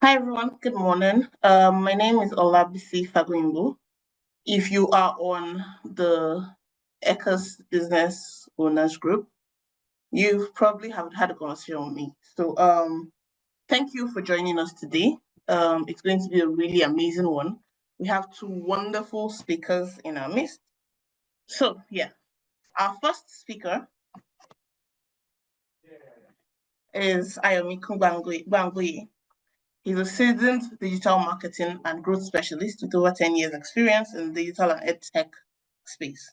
Hi everyone, good morning. My name is Olabisi Faguimbo. If you are on the ECAS Business Owners Group, you probably have had a conversation with me. So thank you for joining us today. It's going to be a really amazing one. We have two wonderful speakers in our midst. So yeah, our first speaker is Ayomi Bangoye. He's a seasoned digital marketing and growth specialist with over 10 years experience in the digital and ed tech space.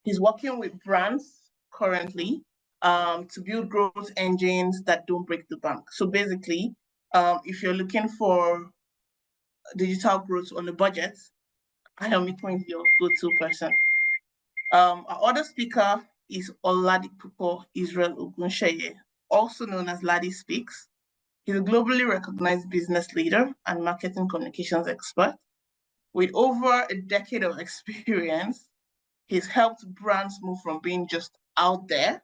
He's working with brands currently to build growth engines that don't break the bank. So basically, if you're looking for digital growth on a budget, Ayomiko is your go-to person. Our other speaker is Oladipupo Israel Ogunsheye, also known as Ladi Speaks. He's a globally recognized business leader and marketing communications expert. With over a decade of experience, he's helped brands move from being just out there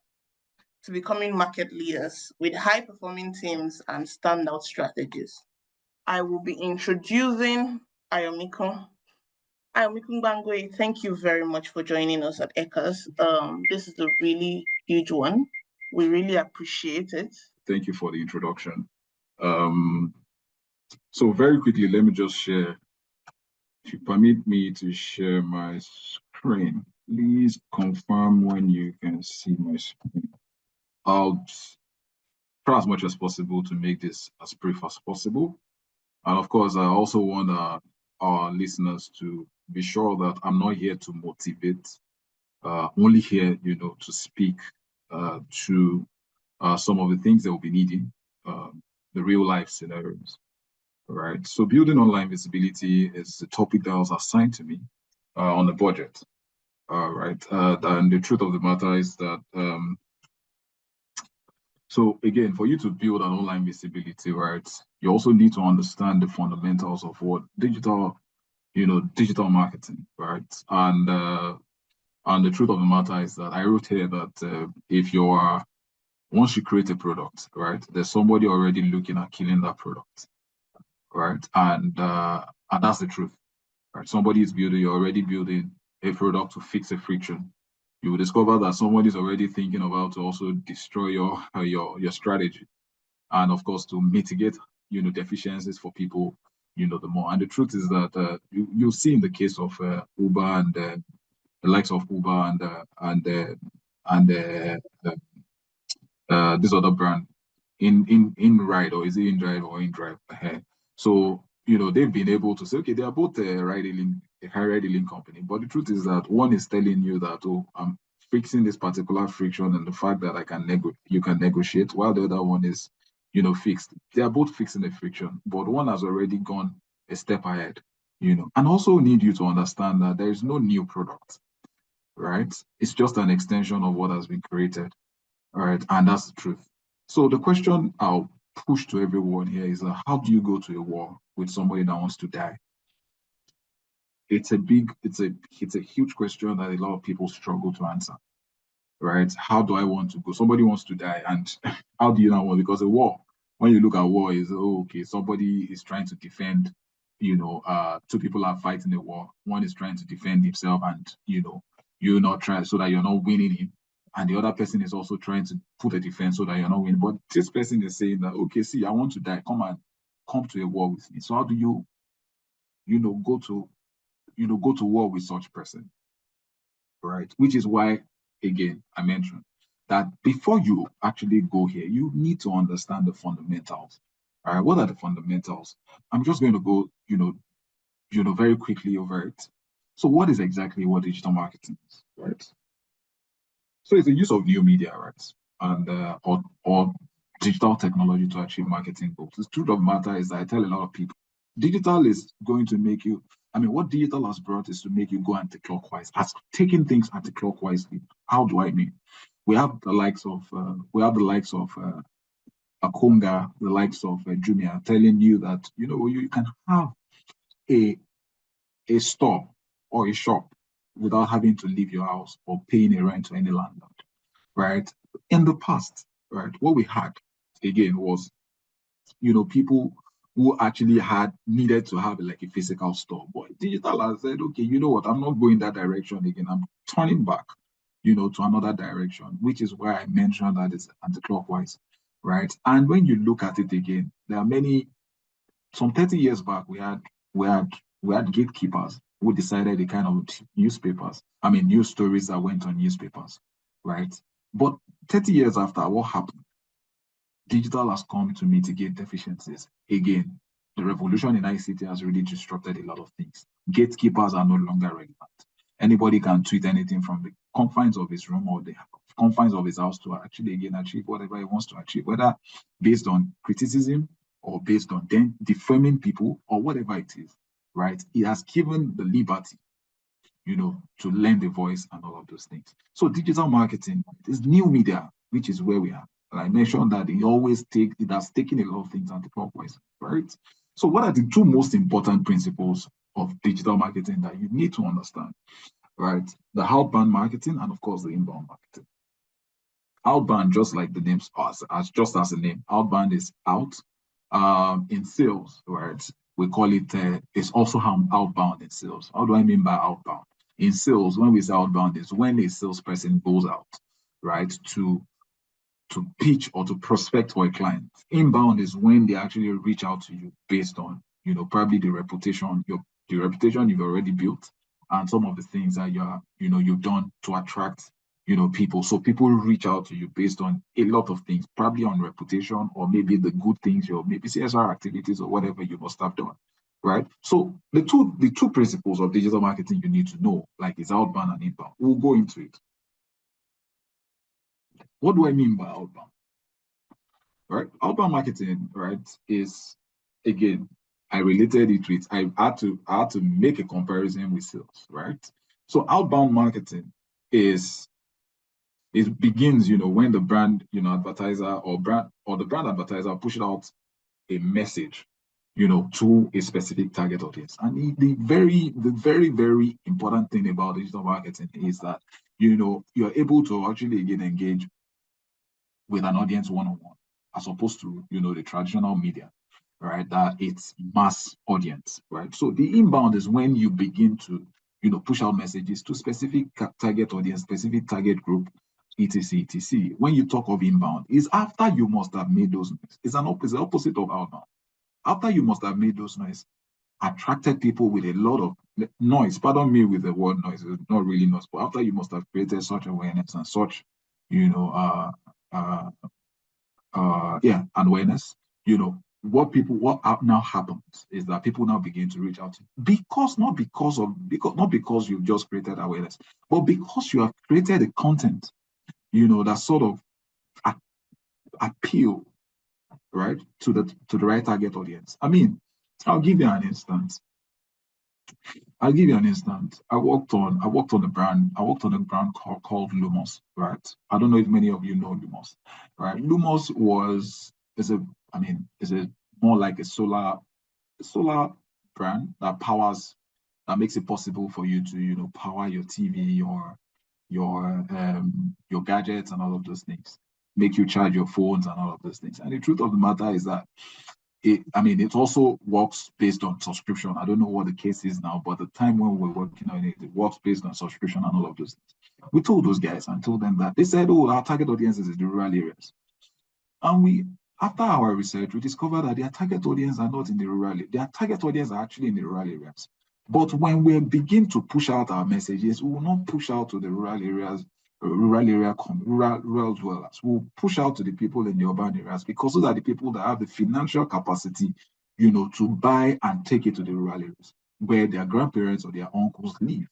to becoming market leaders with high-performing teams and standout strategies. I will be introducing Ayomiko. Ayomiko Bangoye, thank you very much for joining us at ECAS. This is a really huge one. We really appreciate it. Thank you for the introduction. So very quickly, let me just share. If you permit me to share my screen, please confirm when you can see my screen. I'll try as much as possible to make this as brief as possible. And of course, I also want our listeners to be sure that I'm not here to motivate, only here, to speak to some of the things that we'll be needing, the real life scenarios. All right. So building online visibility is the topic that was assigned to me on the budget. All right. And the truth of the matter is that, so again, for you to build an online visibility, right, you also need to understand the fundamentals of what digital marketing, right? And the truth of the matter is that I wrote here that once you create a product, right, there's somebody already looking at killing that product. Right, and that's the truth. Right, somebody is you're already building a product to fix a friction. You will discover that somebody is already thinking about to also destroy your strategy, and of course to mitigate deficiencies for people the more. And the truth is that you'll see in the case of Uber and the likes of Uber and this other brand in ride, or is it in drive or in drive ahead? So they've been able to say, okay, they are both a ride-hailing company, but the truth is that one is telling you that, oh, I'm fixing this particular friction and the fact that you can negotiate, while the other one is fixed. They are both fixing the friction, but one has already gone a step ahead, and also need you to understand that there is no new product, right? It's just an extension of what has been created, all right? And that's the truth. So the question I'll push to everyone here is how do you go to a war with somebody that wants to die? It's a huge question that a lot of people struggle to answer, right? How do I want to go? Somebody wants to die, and how do you not want? Because a war, when you look at war, is okay, somebody is trying to defend, two people are fighting a war. One is trying to defend himself, and you're not trying so that you're not winning him. And the other person is also trying to put a defense so that you're not winning. But this person is saying that, okay, see, I want to die. Come to a war with me. So how do you, go to war with such person, right? Which is why, again, I mentioned that before you actually go here, you need to understand the fundamentals. All right, what are the fundamentals? I'm just going to go, very quickly over it. So what is exactly what digital marketing is, right? So it's the use of new media, right, and or digital technology to achieve marketing goals. The truth of the matter is that I tell a lot of people, digital is going to make you. I mean, what digital has brought is to make you go anti-clockwise. Has taken things anti-clockwise. How do I mean? We have the likes of Akonga, the likes of Jumia, telling you that you can have a store or a shop without having to leave your house or paying a rent to any landlord, right? In the past, right, what we had, again, was, people who actually needed to have like a physical store. But digital has said, okay, you know what, I'm not going that direction again. I'm turning back, to another direction, which is why I mentioned that it's anti-clockwise, right? And when you look at it again, there are some 30 years back, we had we had gatekeepers who decided the kind of news stories that went on newspapers, right? But 30 years after, what happened? Digital has come to mitigate deficiencies. Again, the revolution in ICT has really disrupted a lot of things. Gatekeepers are no longer relevant. Anybody can tweet anything from the confines of his room or the confines of his house to actually again achieve whatever he wants to achieve, whether based on criticism or based on them defaming people or whatever it is, right? It has given the liberty, to lend a voice and all of those things. So digital marketing is new media, which is where we are. And I mentioned that it has taken a lot of things anti-clockwise, right? So what are the two most important principles of digital marketing that you need to understand, right? The outbound marketing and of course the inbound marketing. Outbound, just like the name, just as a name, outbound is out. In sales, right? We call it, it's also outbound in sales. How do I mean by outbound? In sales, when we say outbound, is when a salesperson goes out, right, to pitch or to prospect for a client. Inbound is when they actually reach out to you based on, probably the reputation you've already built and some of the things that you've done to attract, people. So people reach out to you based on a lot of things, probably on reputation or maybe the good things, or maybe CSR activities or whatever you must have done. Right. So the two principles of digital marketing you need to know, like is outbound and inbound. We'll go into it. What do I mean by outbound? Right? Outbound marketing, right, is again, I related it with I had to make a comparison with sales, right? So outbound marketing it begins, when the brand, advertiser or the brand advertiser pushes out a message, to a specific target audience. And the very, very important thing about digital marketing is that, you're able to actually again engage with an audience one-on-one, as opposed to, the traditional media, right? That it's mass audience, right? So the inbound is when you begin to, push out messages to specific target audience, specific target group, etc, etc. When you talk of inbound, is after you must have made those noise. It's an opposite of outbound. After you must have made those noise, attracted people with a lot of noise. Pardon me with the word noise, it's not really noise, but after you must have created such awareness and such, uh, and awareness, what now happens is that people now begin to reach out to you not because you've just created awareness, but because you have created a content, that sort of appeal, right, to the right target audience. I mean, I'll give you an instance. I worked on a brand. I worked on a brand called Lumos, right? I don't know if many of you know Lumos, right? Lumos is a more like a solar brand that makes it possible for you to, power your TV, your gadgets and all of those things, make you charge your phones and all of those things. And the truth of the matter is that it also works based on subscription. I don't know what the case is now, but the time when we were working on it, it works based on subscription and all of those things. We told those guys and told them that they said, oh, our target audience is in the rural areas. And after our research, we discovered that their target audience are not in the rural areas. Their target audience are actually in the rural areas. But when we begin to push out our messages, we will not push out to the rural areas, rural dwellers. We'll push out to the people in the urban areas because those are the people that have the financial capacity, to buy and take it to the rural areas where their grandparents or their uncles live,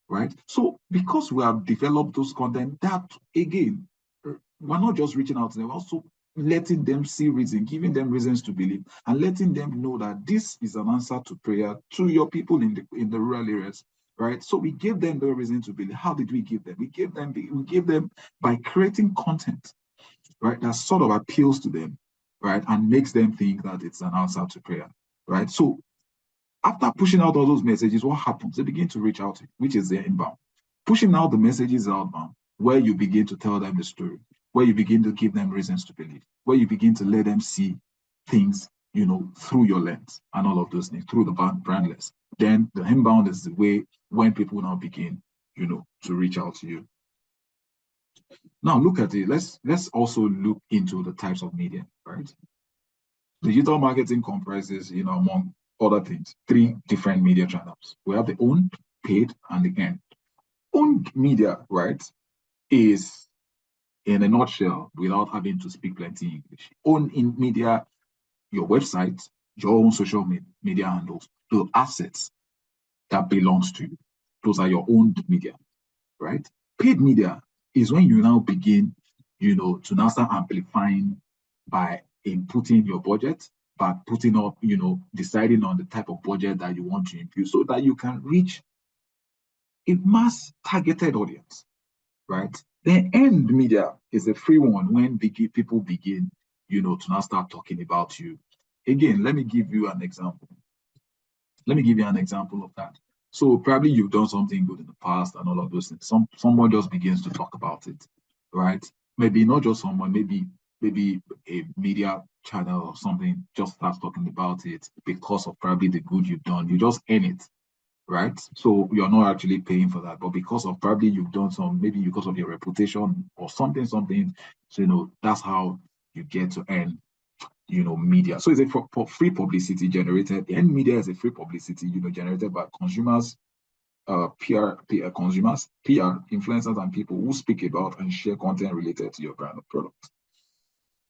right? So because we have developed those content, that again, we're not just reaching out to them, we're also letting them see reason, giving them reasons to believe, and letting them know that this is an answer to prayer to your people in the rural areas, right? So we gave them the reason to believe. How did we give them? We gave them by creating content, right, that sort of appeals to them, right, and makes them think that it's an answer to prayer, right? So after pushing out all those messages, what happens? They begin to reach out, which is their inbound. Pushing out the messages outbound, where you begin to tell them the story, where you begin to give them reasons to believe, where you begin to let them see things through your lens and all of those things, through the brand lens. Then the inbound is the way when people now begin, to reach out to you. Now look at it. Let's also look into the types of media, right? Digital marketing comprises, among other things, 3 different media channels. We have the owned, paid, and the earned. Owned media, right, is, in a nutshell, without having to speak plenty English, owned in media, your website, your own social media handles, the assets that belongs to you. Those are your owned media, right? Paid media is when you now begin, to now start amplifying by inputting your budget, by putting up, deciding on the type of budget that you want to impute so that you can reach a mass targeted audience, right? The earned media is a free one when people begin, to now start talking about you. Again, let me give you an example. Let me give you an example of that. So probably you've done something good in the past and all of those things. Someone just begins to talk about it, right? Maybe not just someone, maybe a media channel or something just starts talking about it because of probably the good you've done. You just earn it, right? So you're not actually paying for that, but because of probably you've done some, maybe because of your reputation or something. So that's how you get to earn media. So it's a free publicity generated. And media is a free publicity, generated by consumers, PR consumers, PR influencers, and people who speak about and share content related to your brand or product.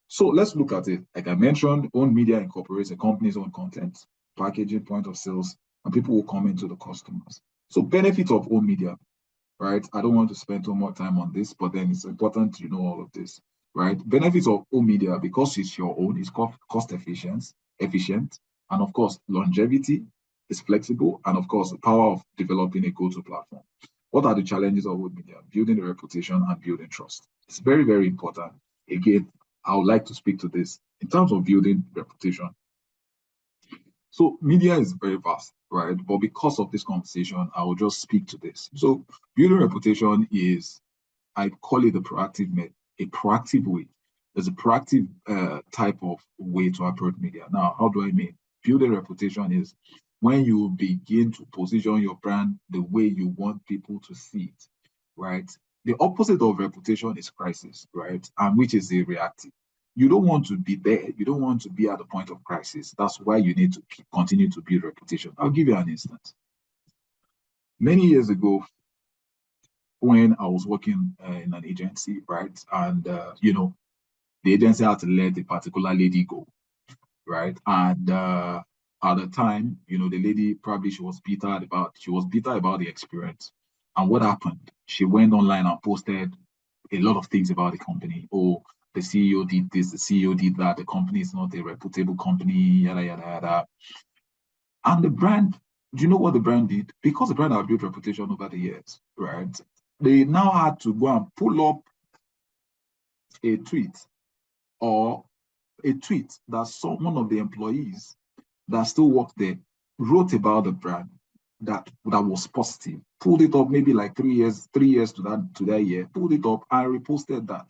So let's look at it. Like I mentioned, own media incorporates a company's own content, packaging, point of sales, and people will comment to the customers. So benefits of own media, right? I don't want to spend too much time on this, but then it's important to know all of this, right? Benefits of own media, because it's your own, is cost efficient, and of course, longevity is flexible, and of course, the power of developing a go-to platform. What are the challenges of own media? Building a reputation and building trust. It's very, very important. Again, I would like to speak to this in terms of building reputation. So media is very vast, right? But because of this conversation, I will just speak to this. So building reputation is, I call it a proactive way. There's a proactive type of way to approach media. Now, how do I mean? Building reputation is when you begin to position your brand the way you want people to see it, right? The opposite of reputation is crisis, right? And which is a reactive. You don't want to be there. You don't want to be at the point of crisis. That's why you need to continue to build reputation. I'll give you an instance. Many years ago, when I was working in an agency, right, and the agency had to let a particular lady go, right, and at the time, the lady probably she was bitter about the experience, and what happened? She went online and posted a lot of things about the company. Oh, the CEO did this, the CEO did that, the company is not a reputable company, yada, yada, yada. And the brand, do you know what the brand did? Because the brand had built reputation over the years, right? They now had to go and pull up a tweet that one of the employees that still worked there wrote about the brand that was positive, pulled it up maybe like 3 years to that year, pulled it up and reposted that.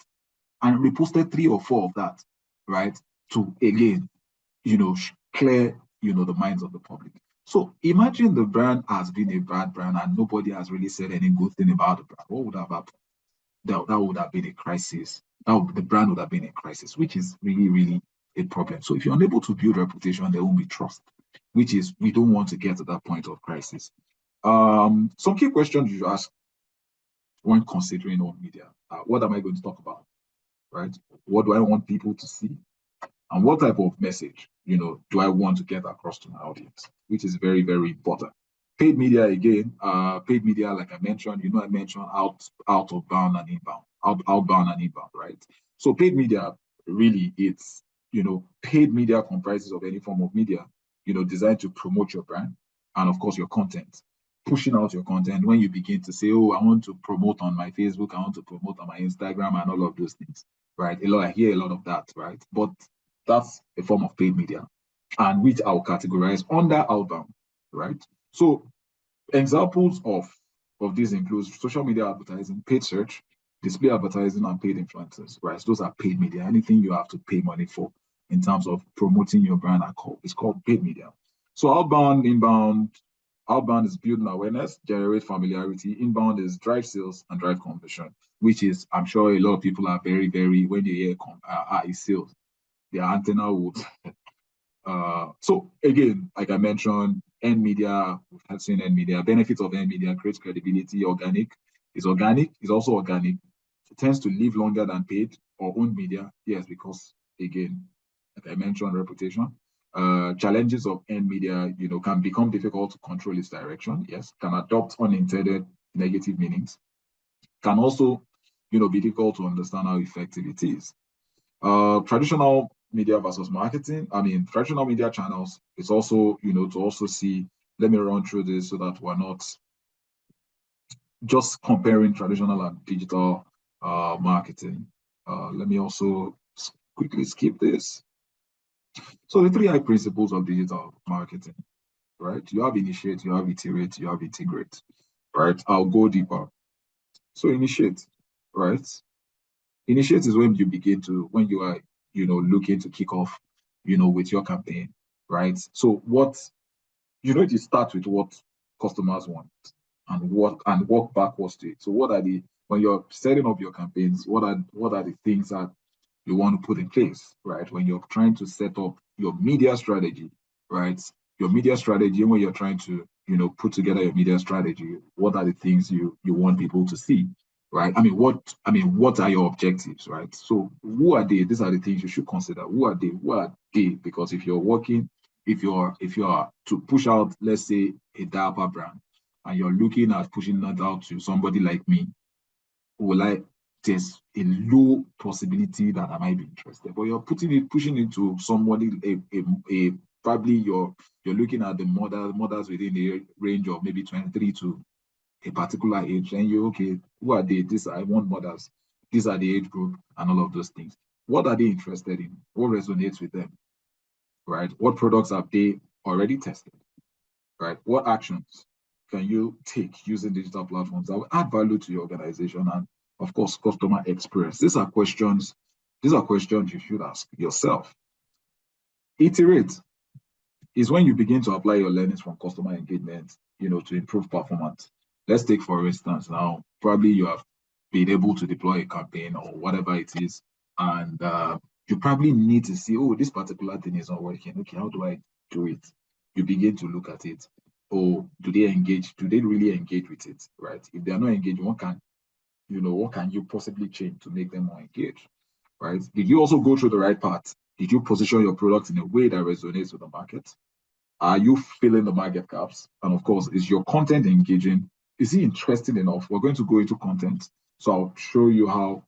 And reposted 3 or 4 of that, right? To again, clear, the minds of the public. So imagine the brand has been a bad brand and nobody has really said any good thing about the brand. What would have happened? That would have been a crisis. The brand would have been a crisis, which is really, really a problem. So if you're unable to build reputation, there won't be trust, which is we don't want to get to that point of crisis. Some key questions you should ask when considering own media. What am I going to talk about? Right? What do I want people to see? And what type of message, do I want to get across to my audience? Which is very, very important. Paid media, again, paid media, like I mentioned, I mentioned outbound and inbound, right? So paid media, really, it's, paid media comprises of any form of media, designed to promote your brand and, of course, your content. Pushing out your content when you begin to say, oh, I want to promote on my Facebook, I want to promote on my Instagram and all of those things, right? I hear a lot of that, right? But that's a form of paid media, and which I'll categorize under outbound, right? So examples of these include social media advertising, paid search, display advertising, and paid influencers, right? So those are paid media, anything you have to pay money for. in terms of promoting your brand is called paid media. So outbound, inbound. Outbound is building awareness, generate familiarity. Inbound is drive sales and drive conversion, which is, I'm sure a lot of people are very, very, when they hear sales, their antenna would. So again, like I mentioned, earned media, we have seen earned media. Benefits of earned media: creates credibility. Organic, is also organic. It tends to live longer than paid or owned media. Yes, because again, like I mentioned, reputation. Challenges of earned media, can become difficult to control its direction. Yes, can adopt unintended negative meanings. Can also, be difficult to understand how effective it is. Traditional media versus marketing. I mean, traditional media channels. It's also, to also see. Let me run through this so that we're not just comparing traditional and digital marketing. Let me also quickly skip this. So the 3 I principles of digital marketing, right? You have initiate, you have iterate, you have integrate, right? I'll go deeper. So initiate, right? Initiate is when you are, looking to kick off, with your campaign, right? So you start with what customers want and work backwards to it. So when you're setting up your campaigns, what are the things that you want to put in place, right? When you're trying to set up your media strategy, right? Your media strategy, when you're trying to, put together your media strategy, what are the things you want people to see, right? What are your objectives, right? So who are they? These are the things you should consider. Who are they? Who are they? Because if you are to push out, let's say, a diaper brand, and you're looking at pushing that out to somebody like me, there's a low possibility that I might be interested. But you're pushing it to somebody, probably you're looking at the mothers within the range of maybe 23 to a particular age, and okay, who are they? I want mothers. These are the age group and all of those things. What are they interested in? What resonates with them? Right? What products have they already tested? Right? What actions can you take using digital platforms that will add value to your organization and, of course, customer experience? These are questions you should ask yourself. Iterate is when you begin to apply your learnings from customer engagement, to improve performance. Let's take, for instance, now, probably you have been able to deploy a campaign or whatever it is, and you probably need to see, oh, this particular thing is not working. Okay, how do I do it? You begin to look at it. Oh, do they engage? Do they really engage with it? Right? If they're not engaged, what can you possibly change to make them more engaged? Right? Did you also go through the right path? Did you position your product in a way that resonates with the market? Are you filling the market gaps? And of course, is your content engaging? Is it interesting enough? We're going to go into content. So I'll show you how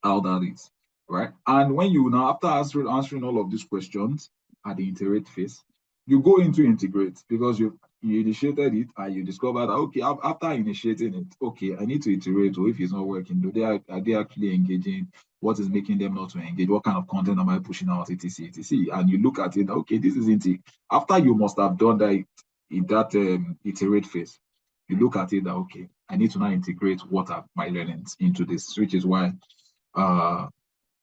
that is, right? And when you now, after answering all of these questions at the iterate phase, you go into integrate because you initiated it and you discover that, okay, after initiating it, okay, I need to iterate, or if it's not working, are they actually engaging? What is making them not to engage? What kind of content am I pushing out, etc, etc? And you look at it, okay, this isn't it. After you must have done that in that iterate phase, you look at it that, okay, I need to now integrate what are my learnings into this, which is why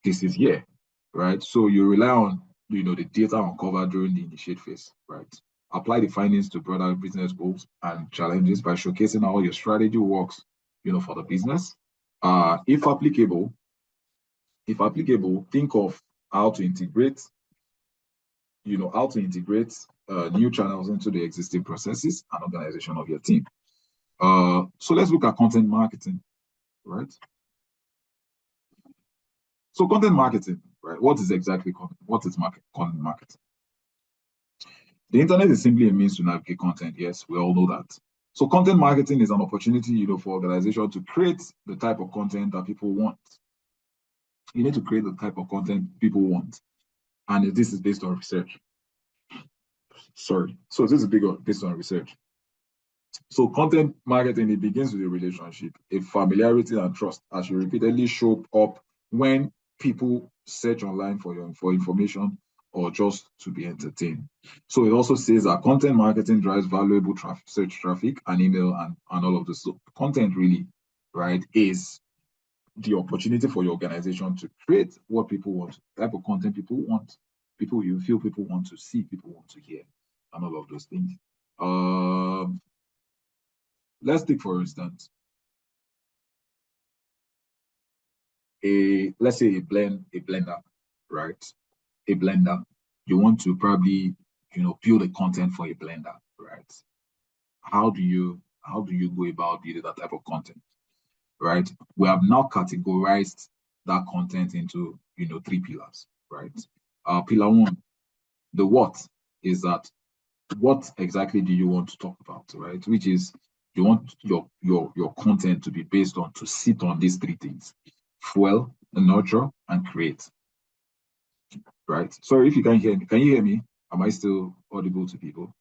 this is here, right? So you rely on, the data uncovered during the initiate phase, right? Apply the findings to broader business goals and challenges by showcasing how your strategy works, for the business. If applicable, think of how to integrate, new channels into the existing processes and organization of your team. So let's look at content marketing, right? So content marketing, right? What is exactly content? What is content marketing? The internet is simply a means to navigate content. Yes, we all know that. So content marketing is an opportunity, for organization to create the type of content that people want. You need to create the type of content people want. And this is based on research. Sorry. So this is based on research. So content marketing, it begins with a relationship, a familiarity and trust, as you repeatedly show up when people search online for information or just to be entertained. So it also says that content marketing drives valuable search traffic and email and all of this. So content really, right, is the opportunity for your organization to create what people want, type of content people want, people you feel people want to see, people want to hear, and all of those things. Let's take, for instance, let's say a blender, right? A blender. You want to probably, build a content for a blender, right? How do you go about building that type of content, right? We have now categorized that content into, 3 pillars, right? Pillar 1, the what is that what exactly do you want to talk about, right? Which is you want your content to be based on, to sit on these 3 things: fuel, nurture, and create, right? Sorry if you can't hear me. Can you hear me? Am I still audible to people?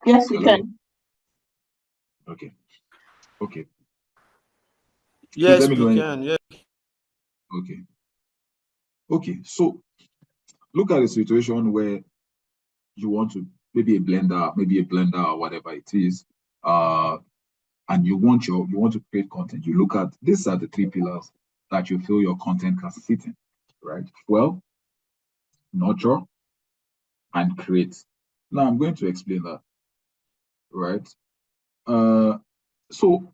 Yes, we Hello? can. Okay. Okay. Please Yes, let me know. we can. Yeah. Okay. Okay. So look at a situation where you want to, maybe a blender or whatever it is, and you want to create content. You look at, these are the 3 pillars that you feel your content can sit in, right? Well, nurture, and create. Now I'm going to explain that, right? So,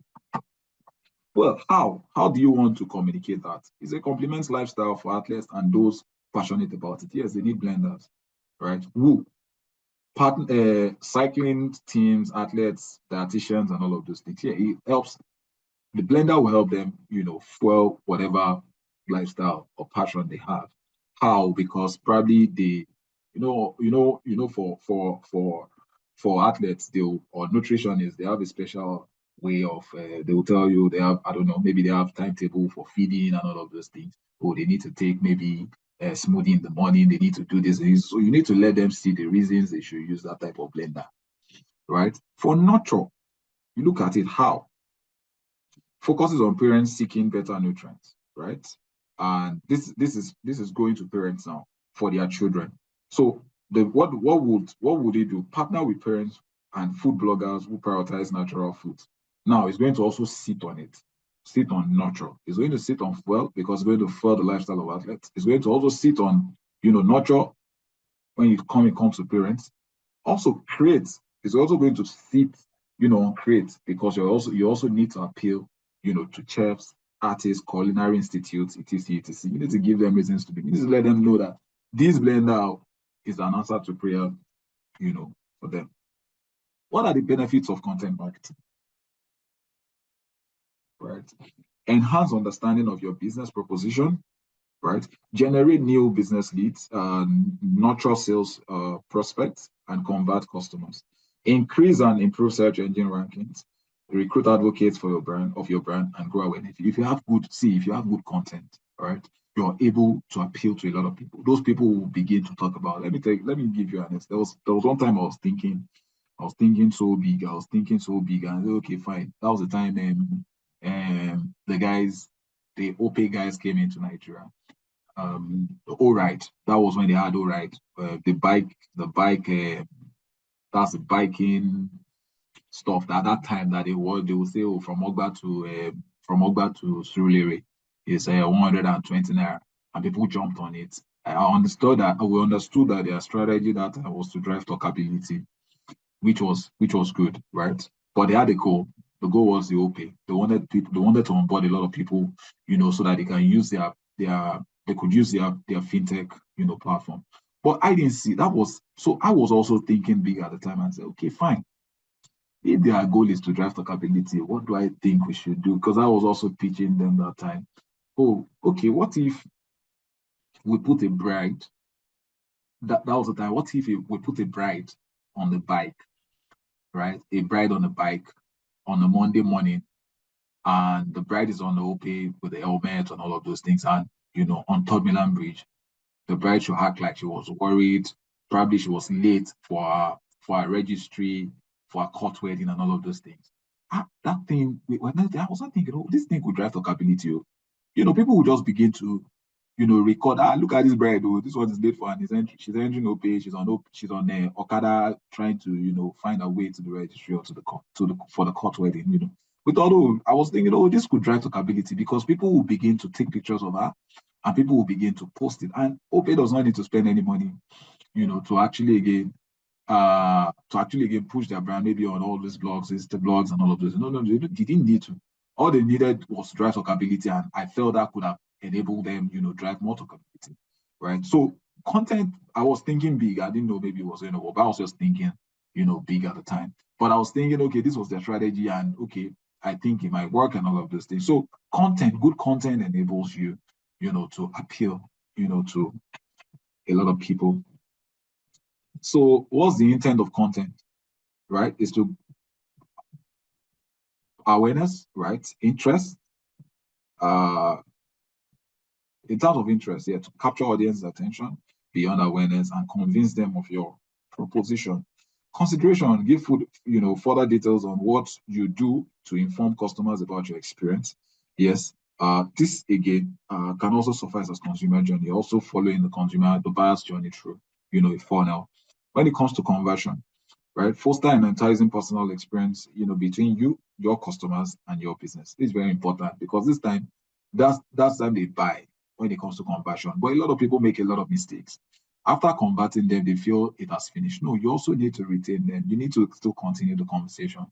well, how do you want to communicate that? It's a complements lifestyle for athletes and those passionate about it. Yes, they need blenders, right? Who? Cycling teams, athletes, dietitians, and all of those things. Yeah, it helps. The blender will help them, fuel whatever lifestyle or passion they have. How? Because probably they, for athletes, or nutritionists, they have a special way of, they will tell you they have, I don't know, maybe they have timetable for feeding and all of those things. Or they need to take maybe a smoothie in the morning. They need to do this. So you need to let them see the reasons they should use that type of blender, right? For nurture, you look at it how focuses on parents seeking better nutrients, right? And this is going to parents now for their children. So what would they do? Partner with parents and food bloggers who prioritize natural foods. Now it's going to also sit on it, sit on nurture. It's going to sit on fuel because it's going to fuel the lifestyle of athletes. It's going to also sit on nurture when it comes to parents. Also create is also going to sit, on create because you also need to appeal, to chefs, artists, culinary institutes, etc., etc. You need to give them reasons to be. You need to let them know that this blender is an answer to prayer, for them. What are the benefits of content marketing? Right. Enhance understanding of your business proposition, right? Generate new business leads, nurture sales prospects, and convert customers. Increase and improve search engine rankings. Recruit advocates for your brand, and grow awareness. If you have good content, right, you're able to appeal to a lot of people. Those people will begin to talk about. Let me give you an example. There was one time I was thinking so big. And I said, okay, fine. That was the time the OP guys came into Nigeria. All right, that was when they had all right, that's the biking stuff. At that time that they would say, oh, from Ogba to Surulere is 120 naira, and people jumped on it. We understood that their strategy that was to drive talkability, which was good, right? But they had a goal. The goal was the OP. They wanted to onboard a lot of people, so that they can use they could use their fintech, platform. But I didn't see that was so. I was also thinking big at the time and said, okay, fine. If their goal is to drive talkability, what do I think we should do? Because I was also pitching them that time. Oh, okay. What if we put a bride? That was the time. What if we put a bride on the bike, right? A bride on the bike on a Monday morning, and the bride is on the OP with the helmet and all of those things, and on Third Milan Bridge, the bride should act like she was worried. Probably she was late for a registry, for a court wedding, and all of those things. That thing, I was not thinking, oh, this thing could drive talkability. People would just begin to, record. Look at this bride. Oh, this one is late for an entry. She's entering OP. She's on Okada trying to, find her way to the registry or to the court for the court wedding. With although I was thinking, oh, this could drive talkability because people will begin to take pictures of her and people will begin to post it. And Opay does not need to spend any money, to actually again push their brand maybe on all these blogs, Insta blogs, and all of those. No, no, they didn't need to. All they needed was to drive talkability, and I felt that could have enabled them, drive more talkability, right? So content, I was thinking big. I didn't know maybe it was but I was just thinking, big at the time. But I was thinking, okay, this was their strategy, and okay, I think it might work and all of those things. So content, good content enables you, to appeal, to a lot of people. So what's the intent of content, right? Is to awareness, right? Interest, uh, in terms of interest, yeah, to capture audience attention beyond awareness and convince them of your proposition. Consideration, give food, further details on what you do to inform customers about your experience. Yes, this again can also suffice as consumer journey, also following the buyer's journey through, a funnel. When it comes to conversion, right? Foster an enticing personal experience, between you, your customers, and your business. It's very important because this time, that's time they buy when it comes to conversion. But a lot of people make a lot of mistakes. After converting them, they feel it has finished. No, you also need to retain them. You need to still continue the conversation,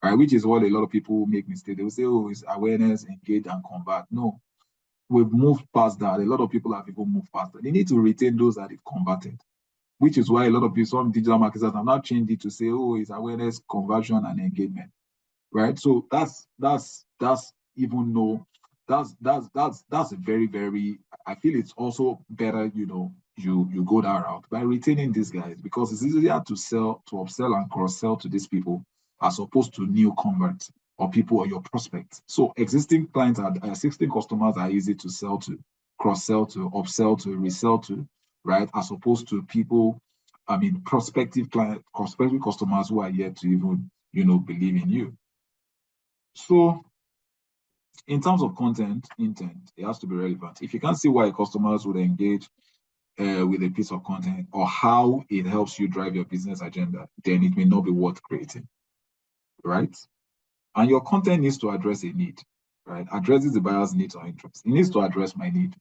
right? Which is what a lot of people make mistakes. They will say, oh, it's awareness, engage, and convert. No, we've moved past that. A lot of people have even moved past that. They need to retain those that they've converted, which is why a lot of people, some digital marketers have now changed it to say, oh, it's awareness, conversion, and engagement, right? So that's even though that's a very, very, I feel it's also better, you go that route by retaining these guys because it's easier to upsell and cross-sell to these people as opposed to new converts or people or your prospects. So existing customers are easy to sell to, cross-sell to, upsell to, resell to, right? As opposed to people, prospective customers who are yet to even, believe in you. So in terms of content intent, it has to be relevant. If you can't see why customers would engage with a piece of content or how it helps you drive your business agenda, then it may not be worth creating, right? And your content needs to address a need, right? Addresses the buyer's needs or interest. It needs to address my need,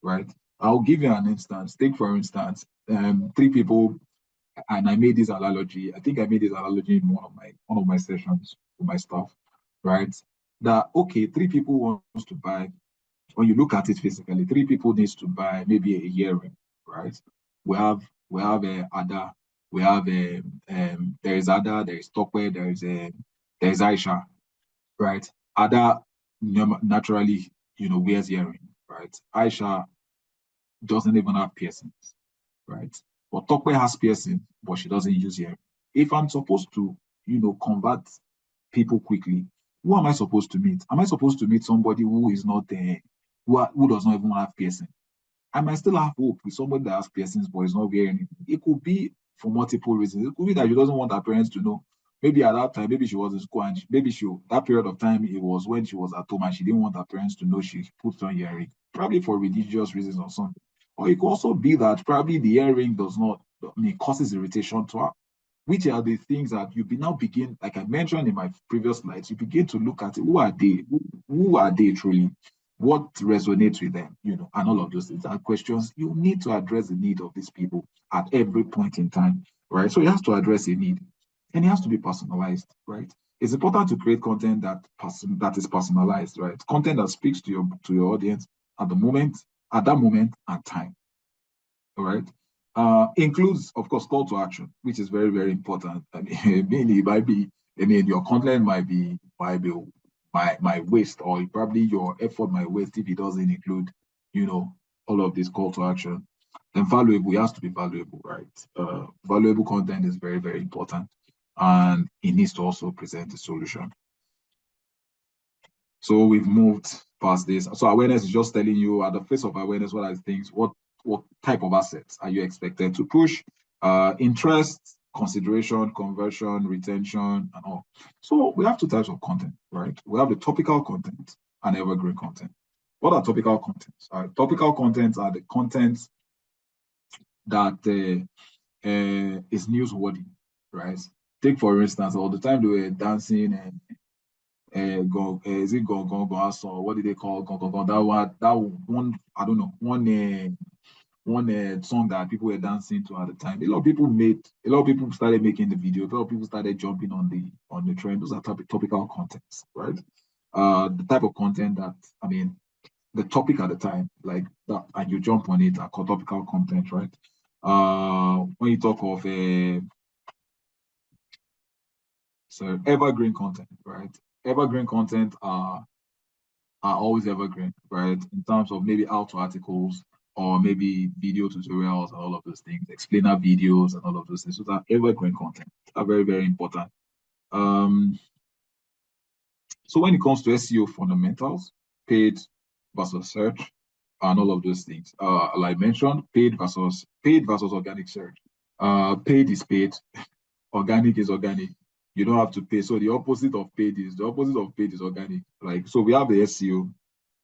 right? I'll give you an instance. Take, for instance, three people, and I made this analogy. I think I made this analogy in one of my sessions with my staff, right? That okay, three people wants to buy. When you look at it physically, three people needs to buy maybe a earring, right? We have Ada, we have there is Ada, there is Tokwe, there is Aisha, right? Ada naturally, wears earring, right? Aisha doesn't even have piercings, right? But Tokwe has piercing, but she doesn't use earring. If I'm supposed to, convert people quickly, who am I supposed to meet? Am I supposed to meet somebody who is not there, who does not even have piercing? I might still have hope with somebody that has piercings but is not wearing it. It could be for multiple reasons. It could be that she doesn't want her parents to know. Maybe at that time, maybe she was in school and that period of time, it was when she was at home and she didn't want her parents to know she put on earring, probably for religious reasons or something. Or it could also be that probably the earring does not, causes irritation to her, which are the things that you now begin, like I mentioned in my previous slides, you begin to look at it, who are they? Who are they truly? What resonates with them, and all of those things are questions. You need to address the need of these people at every point in time, right? So it has to address a need and it has to be personalized, right? It's important to create content that is personalized, right? Content that speaks to your audience at that moment and time. All right. Includes, of course, call to action, which is very, very important. It might be, your content might be my waste, or probably your effort might waste if it doesn't include, all of this call to action. Then valuable, it has to be valuable, right? Valuable content is very, very important, and it needs to also present a solution. So we've moved past this. So awareness is just telling you at the face of awareness, what are the things, what type of assets are you expected to push? Interest, consideration, conversion, retention, and all. So we have two types of content, right? We have the topical content and evergreen content. What are topical contents? Topical contents are the contents that is newsworthy, right? Take for instance, all the time they were dancing is it Gongo, what did they call Gongo? That one, I don't know, one song that people were dancing to at the time. A lot of people started making the video. A lot of people started jumping on the trend. Those are topical contents, right? The type of content that, I mean, the topic at the time, like that, and you jump on it, are called topical content, right? When you talk of so evergreen content, right? Evergreen content are always evergreen, right? In terms of maybe how-to articles or maybe video tutorials and all of those things, explainer videos and all of those things. So that evergreen content are very, very important. So when it comes to SEO fundamentals, paid versus search, and all of those things, like I mentioned, paid versus organic search. Paid is paid, organic is organic. You don't have to pay. So the opposite of paid is organic. Like, so we have the SEO,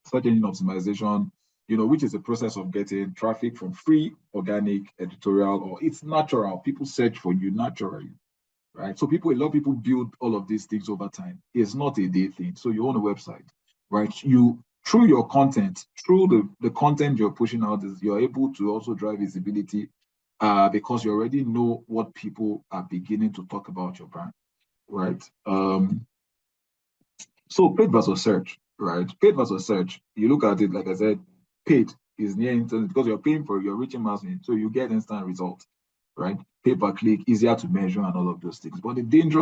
search engine optimization, which is the process of getting traffic from free, organic, editorial, or it's natural. People search for you naturally, right? So a lot of people build all of these things over time. It's not a day thing. So you own a website, right? Through your content, through the content you're pushing out, is you're able to also drive visibility, because you already know what people are beginning to talk about your brand, right? So paid versus search, right? Paid versus search. You look at it, like I said, paid is near instant because you're reaching mass, so you get instant results, right? Pay per click, easier to measure and all of those things. But the danger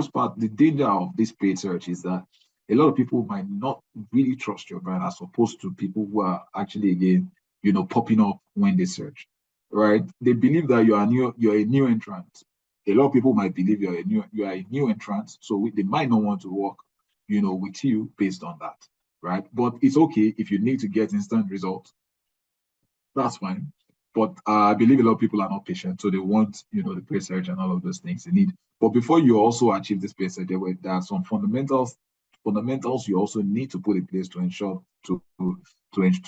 of this paid search is that a lot of people might not really trust your brand as opposed to people who are actually, again, popping up when they search, right? They believe that you're a new entrant. A lot of people might believe you are a new entrant, so they might not want to work with you based on that, right? But it's okay if you need to get instant results, that's fine. But I believe a lot of people are not patient, so they want, the paid search and all of those things they need. But before you also achieve this paid search, there are some fundamentals you also need to put in place to ensure to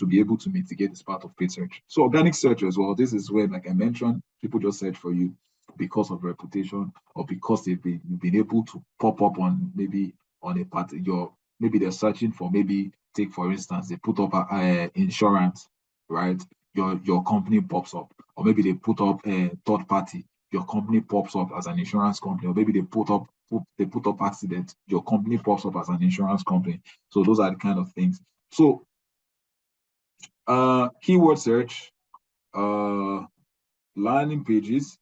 be able to mitigate this part of paid search. So organic search as well. This is where, like I mentioned, people just search for you because of reputation or because you've been able to pop up on maybe on a part maybe they're searching for, maybe take for instance, they put up insurance, right? Your company pops up, or maybe they put up a third party, your company pops up as an insurance company, or maybe they put up accident, your company pops up as an insurance company. So those are the kind of things. So keyword search, landing pages,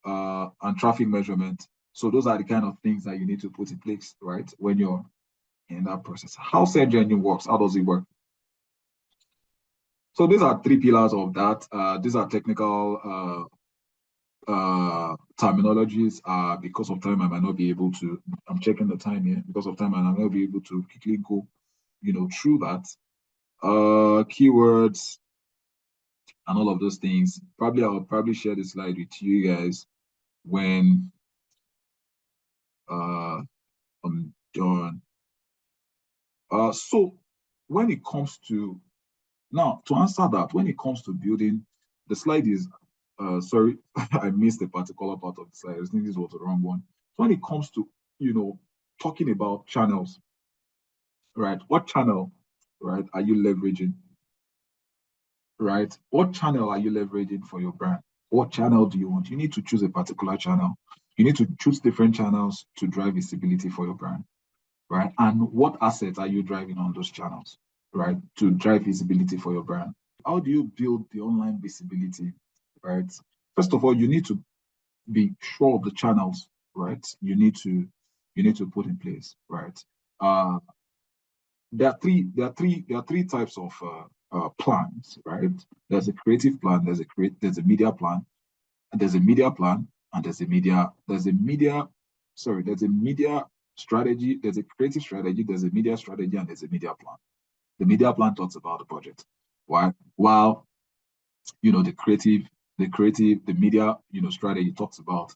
and traffic measurement. So those are the kind of things that you need to put in place, right, when you're in that process. How search engine works, how does it work? So these are three pillars of that. These are technical terminologies. Because of time, I might not be able to. I'm checking the time here. Because of time, I might not be able to quickly go, through that. Keywords and all of those things. I'll probably share the slide with you guys when I'm done. So when it comes to Now, to answer that, when it comes to building, the slide is, sorry, I missed a particular part of the slide. I think this was the wrong one. So when it comes to, talking about channels, right? What channel, right, are you leveraging, right? What channel are you leveraging for your brand? What channel do you want? You need to choose a particular channel. You need to choose different channels to drive visibility for your brand, right? And what assets are you driving on those channels, right, to drive visibility for your brand? How do you build the online visibility, right? First of all, you need to be sure of the channels, right? You need to put in place, right? Uh, there are three types of plans, right? There's a creative plan, there's a media plan, and there's a media plan, and there's a media strategy, there's a creative strategy, there's a media strategy, and there's a media plan. The media plan talks about the budget. While the media, strategy talks about,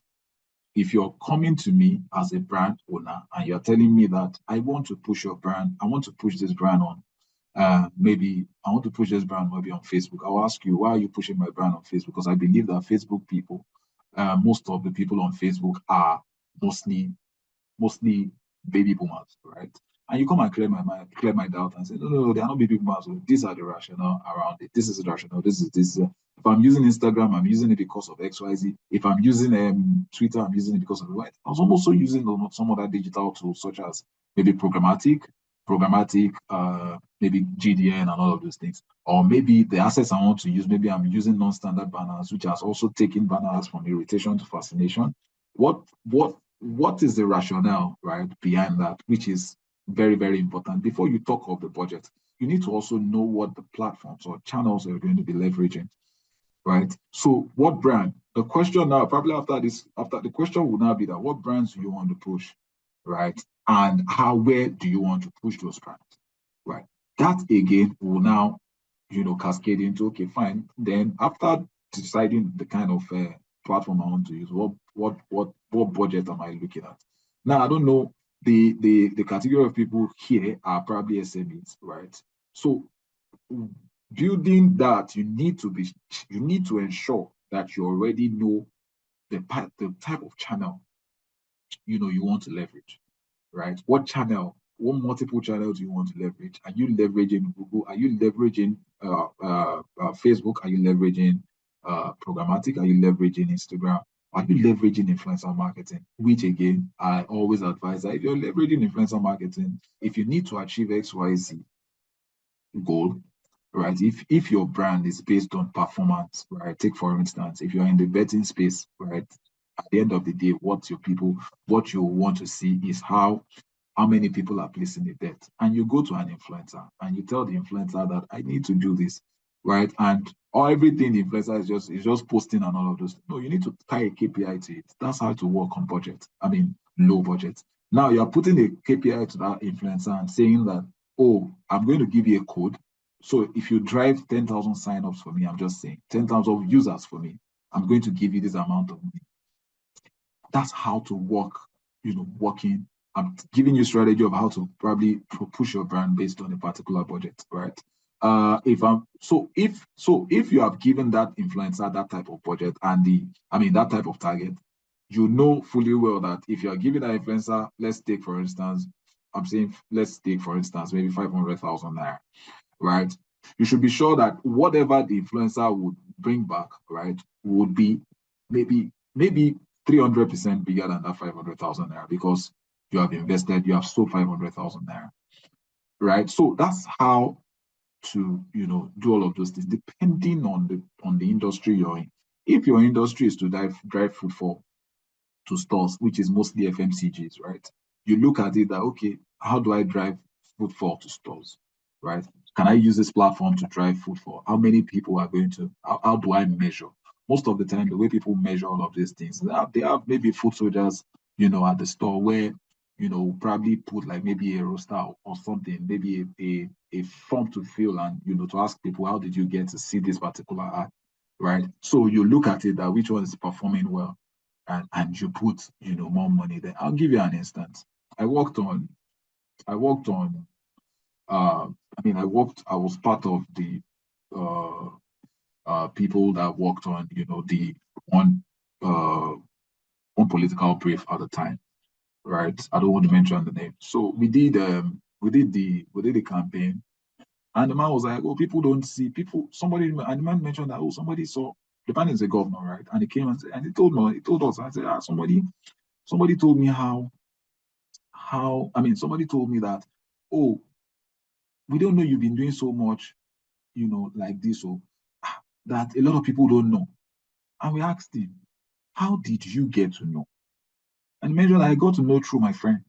if you're coming to me as a brand owner and you're telling me that I want to push your brand, I want to push this brand on, maybe I want to push this brand maybe on Facebook. I'll ask you, why are you pushing my brand on Facebook? Because I believe that Facebook people, most of the people on Facebook are mostly baby boomers, right? And you come and clear my doubt and say, no, they are not big brands. So these are the rationale around it. This is the rationale. This is this. If I'm using Instagram, I'm using it because of XYZ. If I'm using Twitter, I'm using it because of Y. I was also using some other digital tools such as maybe programmatic, maybe GDN and all of those things. Or maybe the assets I want to use, maybe I'm using non-standard banners, which has also taken banners from irritation to fascination. What is the rationale, right, behind that, which is very, very important. Before you talk of the budget, you need to also know what the platforms or channels you're going to be leveraging, right? So what brand? The question now, probably after the question will now be that what brands do you want to push, right? And where do you want to push those brands, right? That again will now, cascade into, okay, fine. Then after deciding the kind of platform I want to use, what budget am I looking at? Now I don't know. The category of people here are probably SMEs, right? So building that, you need to ensure that you already know the type of channel you want to leverage, right? What multiple channels do you want to leverage? Are you leveraging Google? Are you leveraging Facebook? Are you leveraging programmatic? Are you leveraging Instagram? Are you leveraging influencer marketing? Which again, I always advise that if you're leveraging influencer marketing, if you need to achieve XYZ goal, right? If your brand is based on performance, right? Take for instance, if you're in the betting space, right? At the end of the day, what you want to see is how many people are placing a bet. And you go to an influencer and you tell the influencer that I need to do this, right? And everything the influencer is just posting and all of those. No, you need to tie a KPI to it. That's how to work on budget. I mean, low budget. Now you're putting a KPI to that influencer and saying that, oh, I'm going to give you a code. So if you drive 10,000 signups for me, I'm just saying 10,000 users for me, I'm going to give you this amount of money. That's how to work, working. I'm giving you strategy of how to probably push your brand based on a particular budget, right? If you have given that influencer that type of budget and that type of target, you know fully well that if you are giving that influencer, let's take for instance maybe 500,000 naira, right? You should be sure that whatever the influencer would bring back, right, would be maybe 300% bigger than that 500,000 naira because you have sold 500,000 naira, right? So that's how to do all of those things depending on the industry you're in. If your industry is to drive footfall to stores, which is mostly FMCGs, right? You look at it that, okay, how do I drive footfall to stores, right? Can I use this platform to drive footfall? How many people are going to, how do I measure? Most of the time, the way people measure all of these things, they have maybe food soldiers, at the store where, probably put like maybe a roster or something, maybe a form to fill and, to ask people, how did you get to see this particular ad, right? So you look at it that which one is performing well and you put more money there. I'll give you an instance. I worked on I was part of the people that worked on the one uh one political brief at the time, right? I don't want to mention the name. So we did the campaign, and the man was like, oh, people don't see people. Somebody and the man mentioned that, oh, somebody saw the man is a governor, right? And he came and he told us, I said, somebody told me somebody told me that, oh, we don't know you've been doing so much, like this, so that a lot of people don't know. And we asked him, how did you get to know? And he mentioned, I got to know through my friend,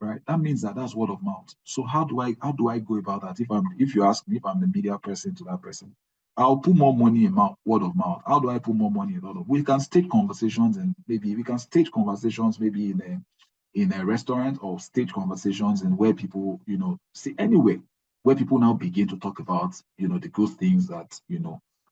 right? That means that's word of mouth. So how do I go about that? If you ask me if I'm the media person to that person, I'll put more money in word of mouth. How do I put more money in word of? We can stage conversations and maybe we can stage conversations maybe in a restaurant or stage conversations and where people, see anyway, where people now begin to talk about, the good things that,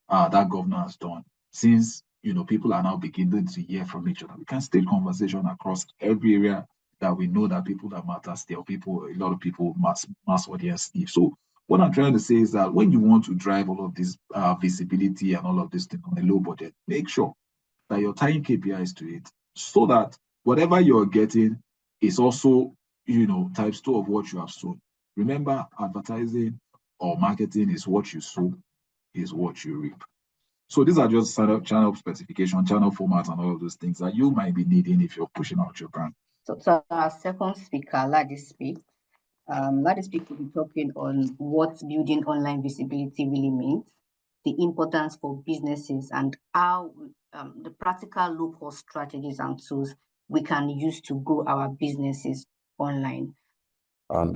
that governor has done. Since, people are now beginning to hear from each other. We can stage conversation across every area that we know that people that matter still, a lot of people mass audience need. So what I'm trying to say is that when you want to drive all of this visibility and all of this thing on a low budget, make sure that you're tying KPIs to it so that whatever you're getting is also times two of what you have sown. Remember, advertising or marketing is what you sow, is what you reap. So these are just channel specification, channel format, and all of those things that you might be needing if you're pushing out your brand. So our second speaker, Ladi Speak will be talking on what building online visibility really means, the importance for businesses, and how the practical low-cost strategies and tools we can use to grow our businesses online.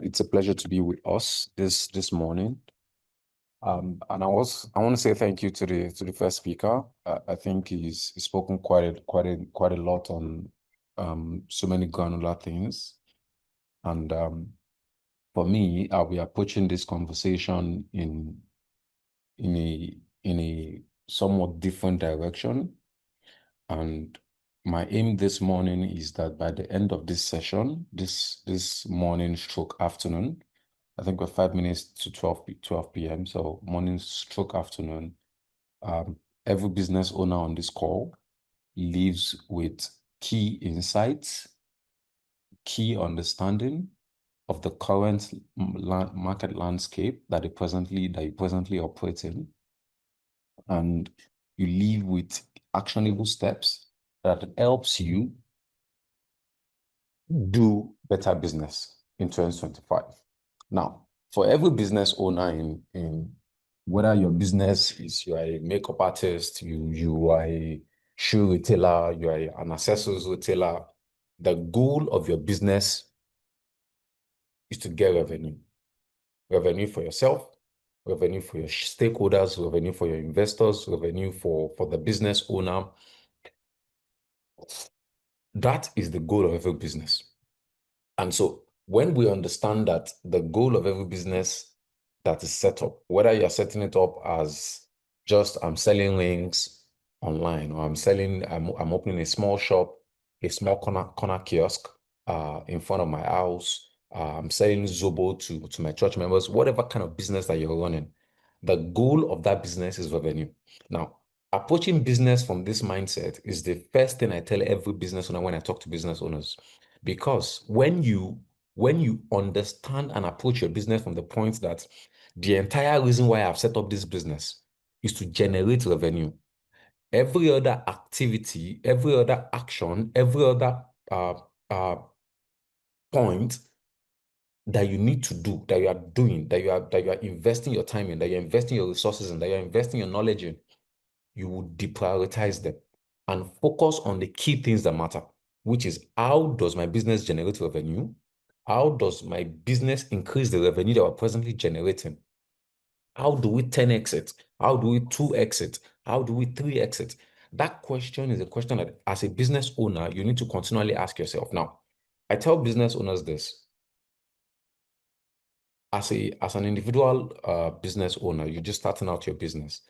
It's a pleasure to be with us this morning. And I want to say thank you to the first speaker. I think he's spoken quite a lot on so many granular things. And for me, I'll be approaching this conversation in a somewhat different direction. And my aim this morning is that by the end of this session, this morning stroke afternoon, I think we're 5 minutes to 12 p.m. So morning stroke afternoon, every business owner on this call leaves with key insights, key understanding of the current market landscape that you presently operate in, and you leave with actionable steps that helps you do better business in 2025. Now, for every business owner in whether your business is you are a makeup artist, you are a shoe retailer, you are an accessories retailer, the goal of your business is to get revenue. Revenue for yourself, revenue for your stakeholders, revenue for your investors, revenue for the business owner. That is the goal of every business. And so when we understand that the goal of every business that is set up, whether you're setting it up as just I'm selling rings online, or I'm opening a small shop, a small corner kiosk in front of my house, I'm selling Zobo to my church members, whatever kind of business that you're running, the goal of that business is revenue. Now, approaching business from this mindset is the first thing I tell every business owner when I talk to business owners. Because when you understand and approach your business from the point that the entire reason why I've set up this business is to generate revenue, every other activity, every other action, every other point that you need to do, that you are doing, that you are investing your time in, that you're investing your resources in, that you're investing your knowledge in, you will deprioritize them and focus on the key things that matter, which is how does my business generate revenue? How does my business increase the revenue that we're presently generating? How do we 10x it? How do we 2x it? How do we 3x it? That question is a question that as a business owner, you need to continually ask yourself. Now, I tell business owners this. As an individual business owner, you're just starting out your business.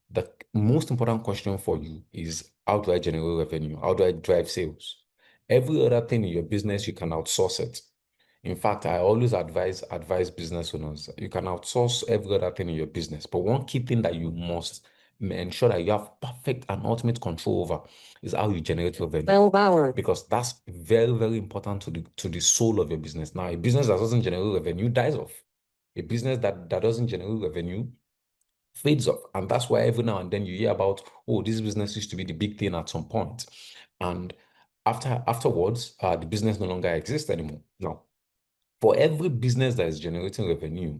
The most important question for you is, how do I generate revenue? How do I drive sales? Every other thing in your business, you can outsource it. In fact, I always advise business owners, you can outsource every other thing in your business, but one key thing that you must ensure that you have perfect and ultimate control over is how you generate revenue. Because that's very, very important to the soul of your business. Now, a business that doesn't generate revenue dies off. A business that doesn't generate revenue fades off. And that's why every now and then you hear about, oh, this business used to be the big thing at some point. And afterwards, the business no longer exists anymore. Now, for every business that is generating revenue,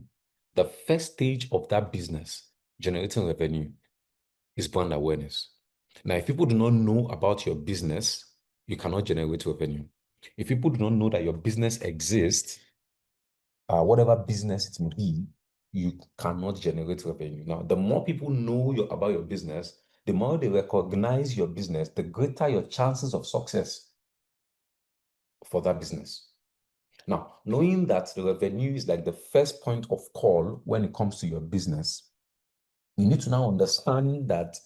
the first stage of that business generating revenue is brand awareness. Now, if people do not know about your business, you cannot generate revenue. If people do not know that your business exists, whatever business it may be, you cannot generate revenue. Now, the more people know about your business, the more they recognize your business, the greater your chances of success for that business. Now, knowing that the revenue is like the first point of call when it comes to your business, you need to now understand that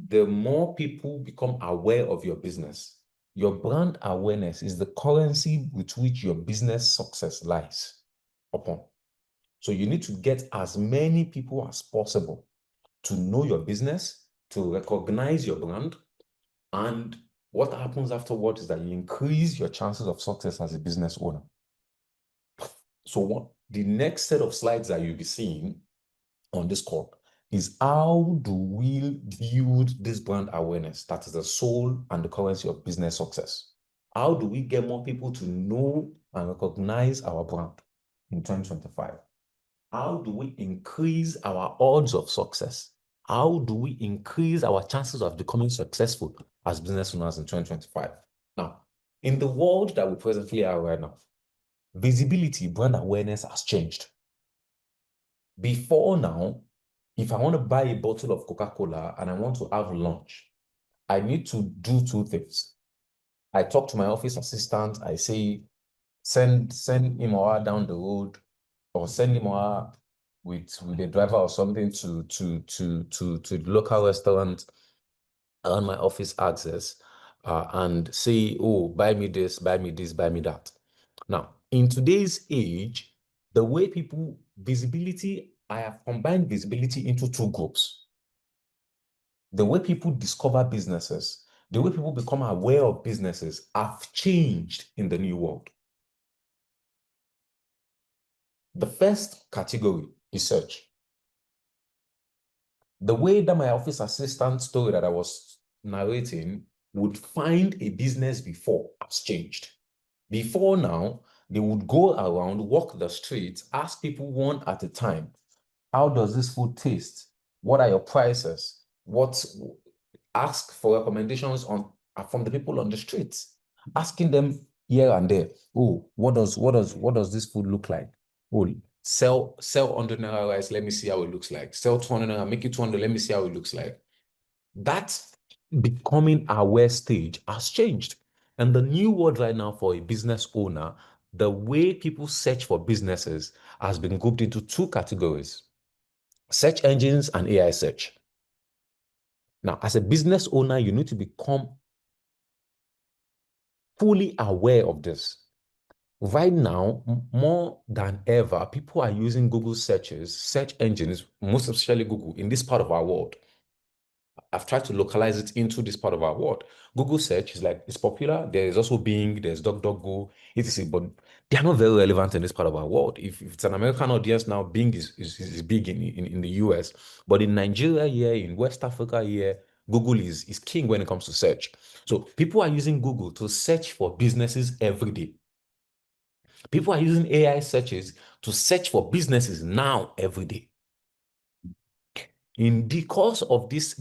the more people become aware of your business, your brand awareness is the currency with which your business success lies upon. So you need to get as many people as possible to know your business, to recognize your brand, and what happens afterward is that you increase your chances of success as a business owner. So what the next set of slides that you'll be seeing on this call is how do we build this brand awareness that is the soul and the currency of business success? How do we get more people to know and recognize our brand in 2025? How do we increase our odds of success? How do we increase our chances of becoming successful as business owners in 2025? Now, in the world that we presently are right now, visibility, brand awareness has changed. Before now, if I want to buy a bottle of Coca-Cola and I want to have lunch, I need to do two things. I talk to my office assistant, I say, send him or her down the road, or send him or her with a driver or something to the local restaurant around my office access, and say, oh, buy me this, buy me this, buy me that. Now, in today's age, the way people, visibility, I have combined visibility into two groups. The way people discover businesses, the way people become aware of businesses have changed in the new world. The first category is search. The way that my office assistant story that I was narrating would find a business before has changed. Before now, they would go around, walk the streets, ask people one at a time, how does this food taste? What are your prices? Ask for recommendations from the people on the streets, asking them here and there, oh, what does this food look like? Oh, sell 100 naira rice, let me see how it looks like. Sell 200 naira, make it 200, let me see how it looks like. That becoming aware stage has changed. And the new world right now for a business owner, the way people search for businesses has been grouped into two categories: search engines and AI search. Now, as a business owner, you need to become fully aware of this. Right now, more than ever, people are using Google searches, search engines, most especially Google, in this part of our world. I've tried to localize it into this part of our world. Google search is like, it's popular. There is also Bing, there's DuckDuckGo, etc. But they are not very relevant in this part of our world. If it's an American audience now, Bing is big in the US. But in Nigeria here, in West Africa here, Google is king when it comes to search. So people are using Google to search for businesses every day. People are using AI searches to search for businesses now every day. In the course of this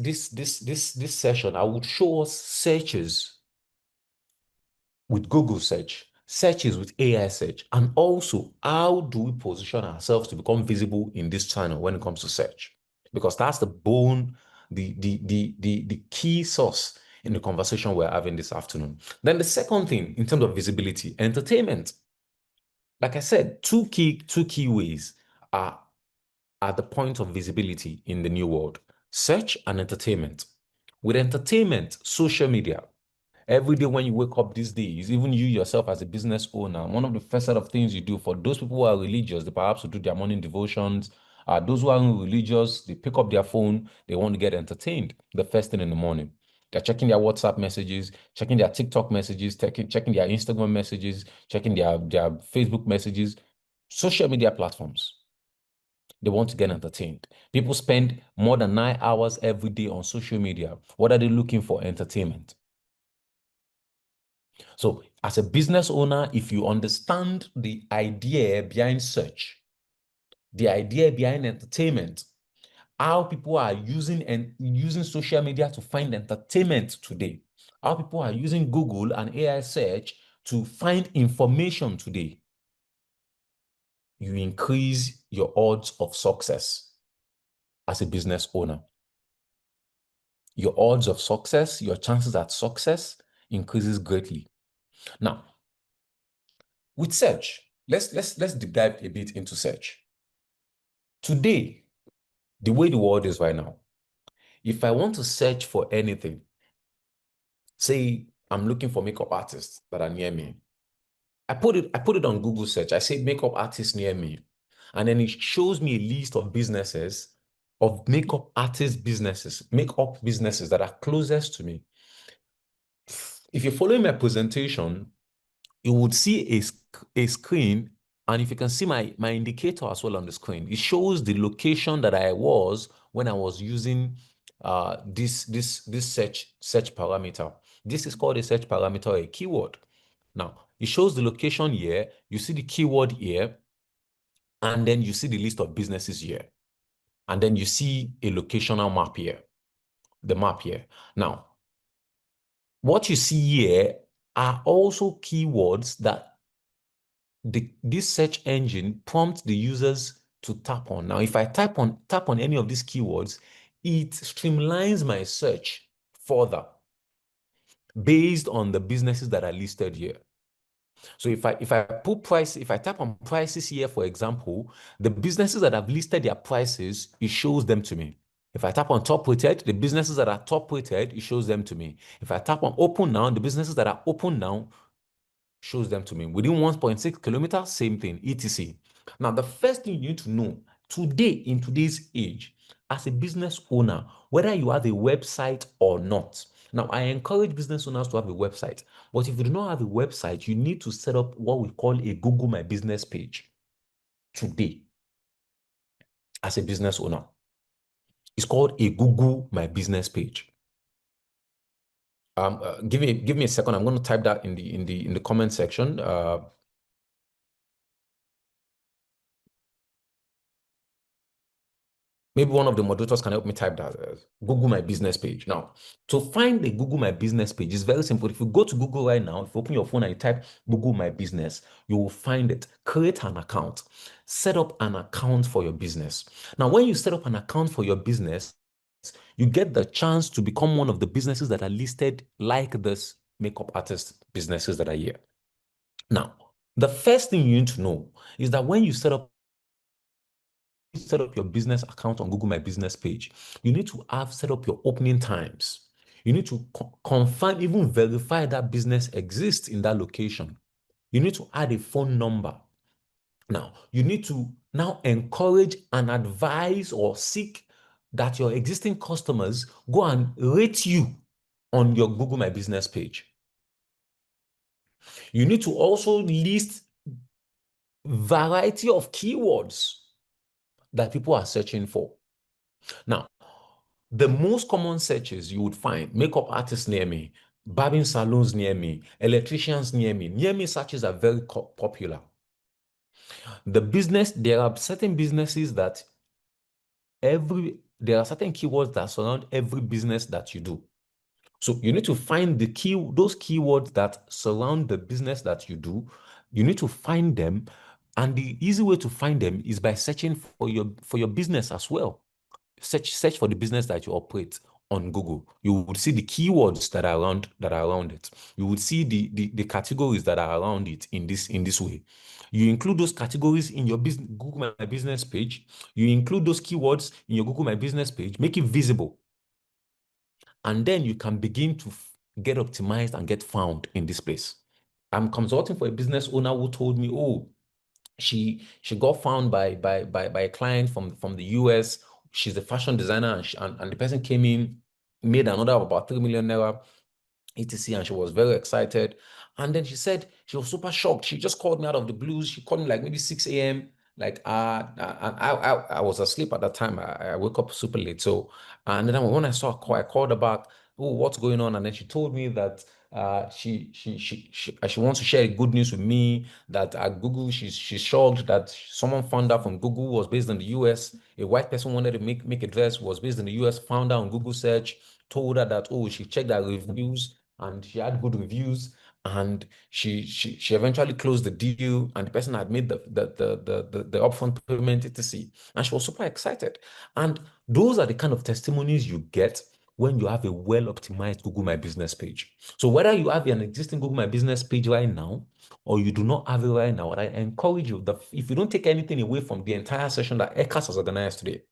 session, I would show us searches with Google search, searches with AI search, and also how do we position ourselves to become visible in this channel when it comes to search? Because that's the bone, the key source in the conversation we're having this afternoon. Then the second thing in terms of visibility, entertainment. Like I said, two key ways are at the point of visibility in the new world: search and entertainment. With entertainment, social media. Every day when you wake up these days, even you yourself as a business owner, one of the first set of things you do, for those people who are religious, they perhaps will do their morning devotions. Those who aren't religious, they pick up their phone, they want to get entertained the first thing in the morning. They're checking their WhatsApp messages, checking their TikTok messages, checking their Instagram messages, checking their Facebook messages, social media platforms. They want to get entertained. People spend more than 9 hours every day on social media. What are they looking for? Entertainment. So as a business owner, if you understand the idea behind search, the idea behind entertainment, how people are using social media to find entertainment today, how people are using Google and AI search to find information today, you increase your odds of success as a business owner. Your odds of success, your chances at success increases greatly. Now, with search, let's deep dive a bit into search. Today, the way the world is right now, if I want to search for anything, say I'm looking for makeup artists that are near me, I put it on Google search. I say makeup artists near me, and then it shows me a list of businesses, of makeup artist businesses, makeup businesses that are closest to me. If you're following my presentation, you would see a screen And if you can see my indicator as well on the screen, it shows the location that I was when I was using this search parameter. This is called a search parameter or a keyword. Now, it shows the location here, you see the keyword here, and then you see the list of businesses here. And then you see a locational map here, the map here. Now, what you see here are also keywords that this search engine prompts the users to tap on. Now, if I tap on any of these keywords, it streamlines my search further based on the businesses that are listed here. So if I tap on prices here, for example, the businesses that have listed their prices, it shows them to me. If I tap on top rated, the businesses that are top rated, it shows them to me. If I tap on open now, the businesses that are open now, shows them to me. Within 1.6 kilometers, same thing, etc. Now, the first thing you need to know today, in today's age, as a business owner, whether you have a website or not. Now, I encourage business owners to have a website, but if you do not have a website, you need to set up what we call a Google My Business page today as a business owner. It's called a Google My Business page. Give me a second. I'm going to type that in the comment section. Maybe one of the moderators can help me type that. Google My Business page. Now, to find the Google My Business page is very simple. If you go to Google right now, if you open your phone and you type Google My Business, you will find it. Create an account. Set up an account for your business. Now, when you set up an account for your business, you get the chance to become one of the businesses that are listed like this makeup artist businesses that are here. Now, the first thing you need to know is that when you set up your business account on Google My Business page, you need to have set up your opening times. You need to confirm, even verify that business exists in that location. You need to add a phone number. Now, you need to now encourage and advise or seek that your existing customers go and rate you on your Google My Business page. You need to also list variety of keywords that people are searching for. Now, the most common searches you would find: makeup artists near me, barbing salons near me, electricians near me. Near me searches are very popular. There are certain businesses that there are certain keywords that surround every business that you do. So you need to find those keywords that surround the business that you do. You need to find them, and the easy way to find them is by searching for your business as well. Search for the business that you operate on Google. You would see the keywords that are around it. You would see the categories that are around it in this way. You include those categories in your Google My Business page. You include those keywords in your Google My Business page. Make it visible. And then you can begin to get optimized and get found in this place. I'm consulting for a business owner who told me, oh, she got found by a client from the US. She's a fashion designer, and the person came in, made an order of about 3 million naira, etc. And she was very excited. And then she said she was super shocked. She just called me out of the blues. She called me like maybe 6 a.m. Like I was asleep at that time. I woke up super late. So and then when I saw her call, I called her back. Oh, what's going on? And then she told me that she wants to share good news with me, that at Google she's shocked that someone found out from Google, was based in the US. A white person wanted to make a dress, was based in the US, found out on Google search, told her that, oh, she checked her reviews and she had good reviews, and she eventually closed the deal, and the person had made the upfront payment, etc. And she was super excited. And those are the kind of testimonies you get when you have a well-optimized Google My Business page. So whether you have an existing Google My Business page right now or you do not have it right now, I encourage you that if you don't take anything away from the entire session that ECAS has organized today,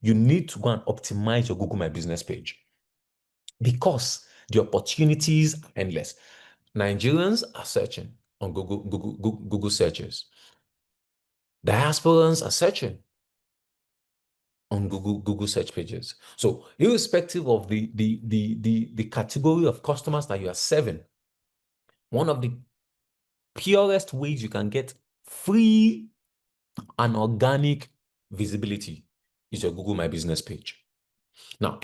you need to go and optimize your Google My Business page, because the opportunities are endless. Nigerians are searching on Google searches. Diasporans are searching on Google search pages. So irrespective of the category of customers that you are serving, one of the purest ways you can get free and organic visibility is your Google My Business page. Now,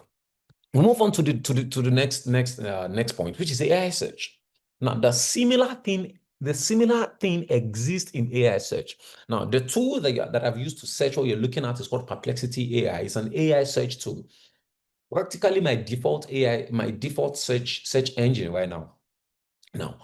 we move on to the next point, which is AI search. Now, the similar thing exists in AI search. Now, the tool that I've used to search what you're looking at is called Perplexity AI. It's an AI search tool. Practically my default search engine right now. Now,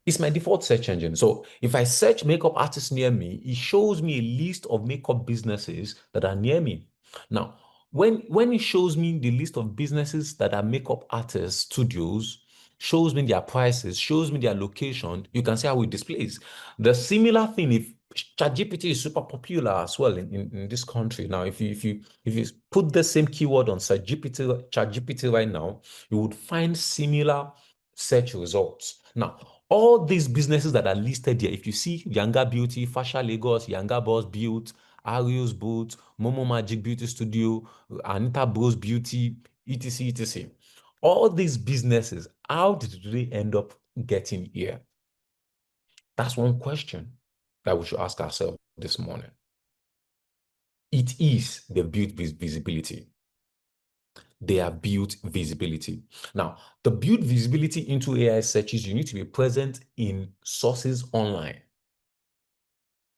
it's my default search engine. So if I search makeup artists near me, it shows me a list of makeup businesses that are near me. Now, when it shows me the list of businesses that are makeup artists, studios, shows me their prices, shows me their location, you can see how it displays. The similar thing, if ChatGPT is super popular as well in this country. Now, if you put the same keyword on ChatGPT right now, you would find similar search results. Now, all these businesses that are listed here, if you see Younger Beauty, Fasha Lagos, Younger Boss Beauty, Arius Boots, Momo Magic Beauty Studio, Anita Bros Beauty, etc., etc. All these businesses, how did they end up getting here? That's one question that we should ask ourselves this morning. It is the built visibility. They are built visibility. Now, to build visibility into AI searches, you need to be present in sources online.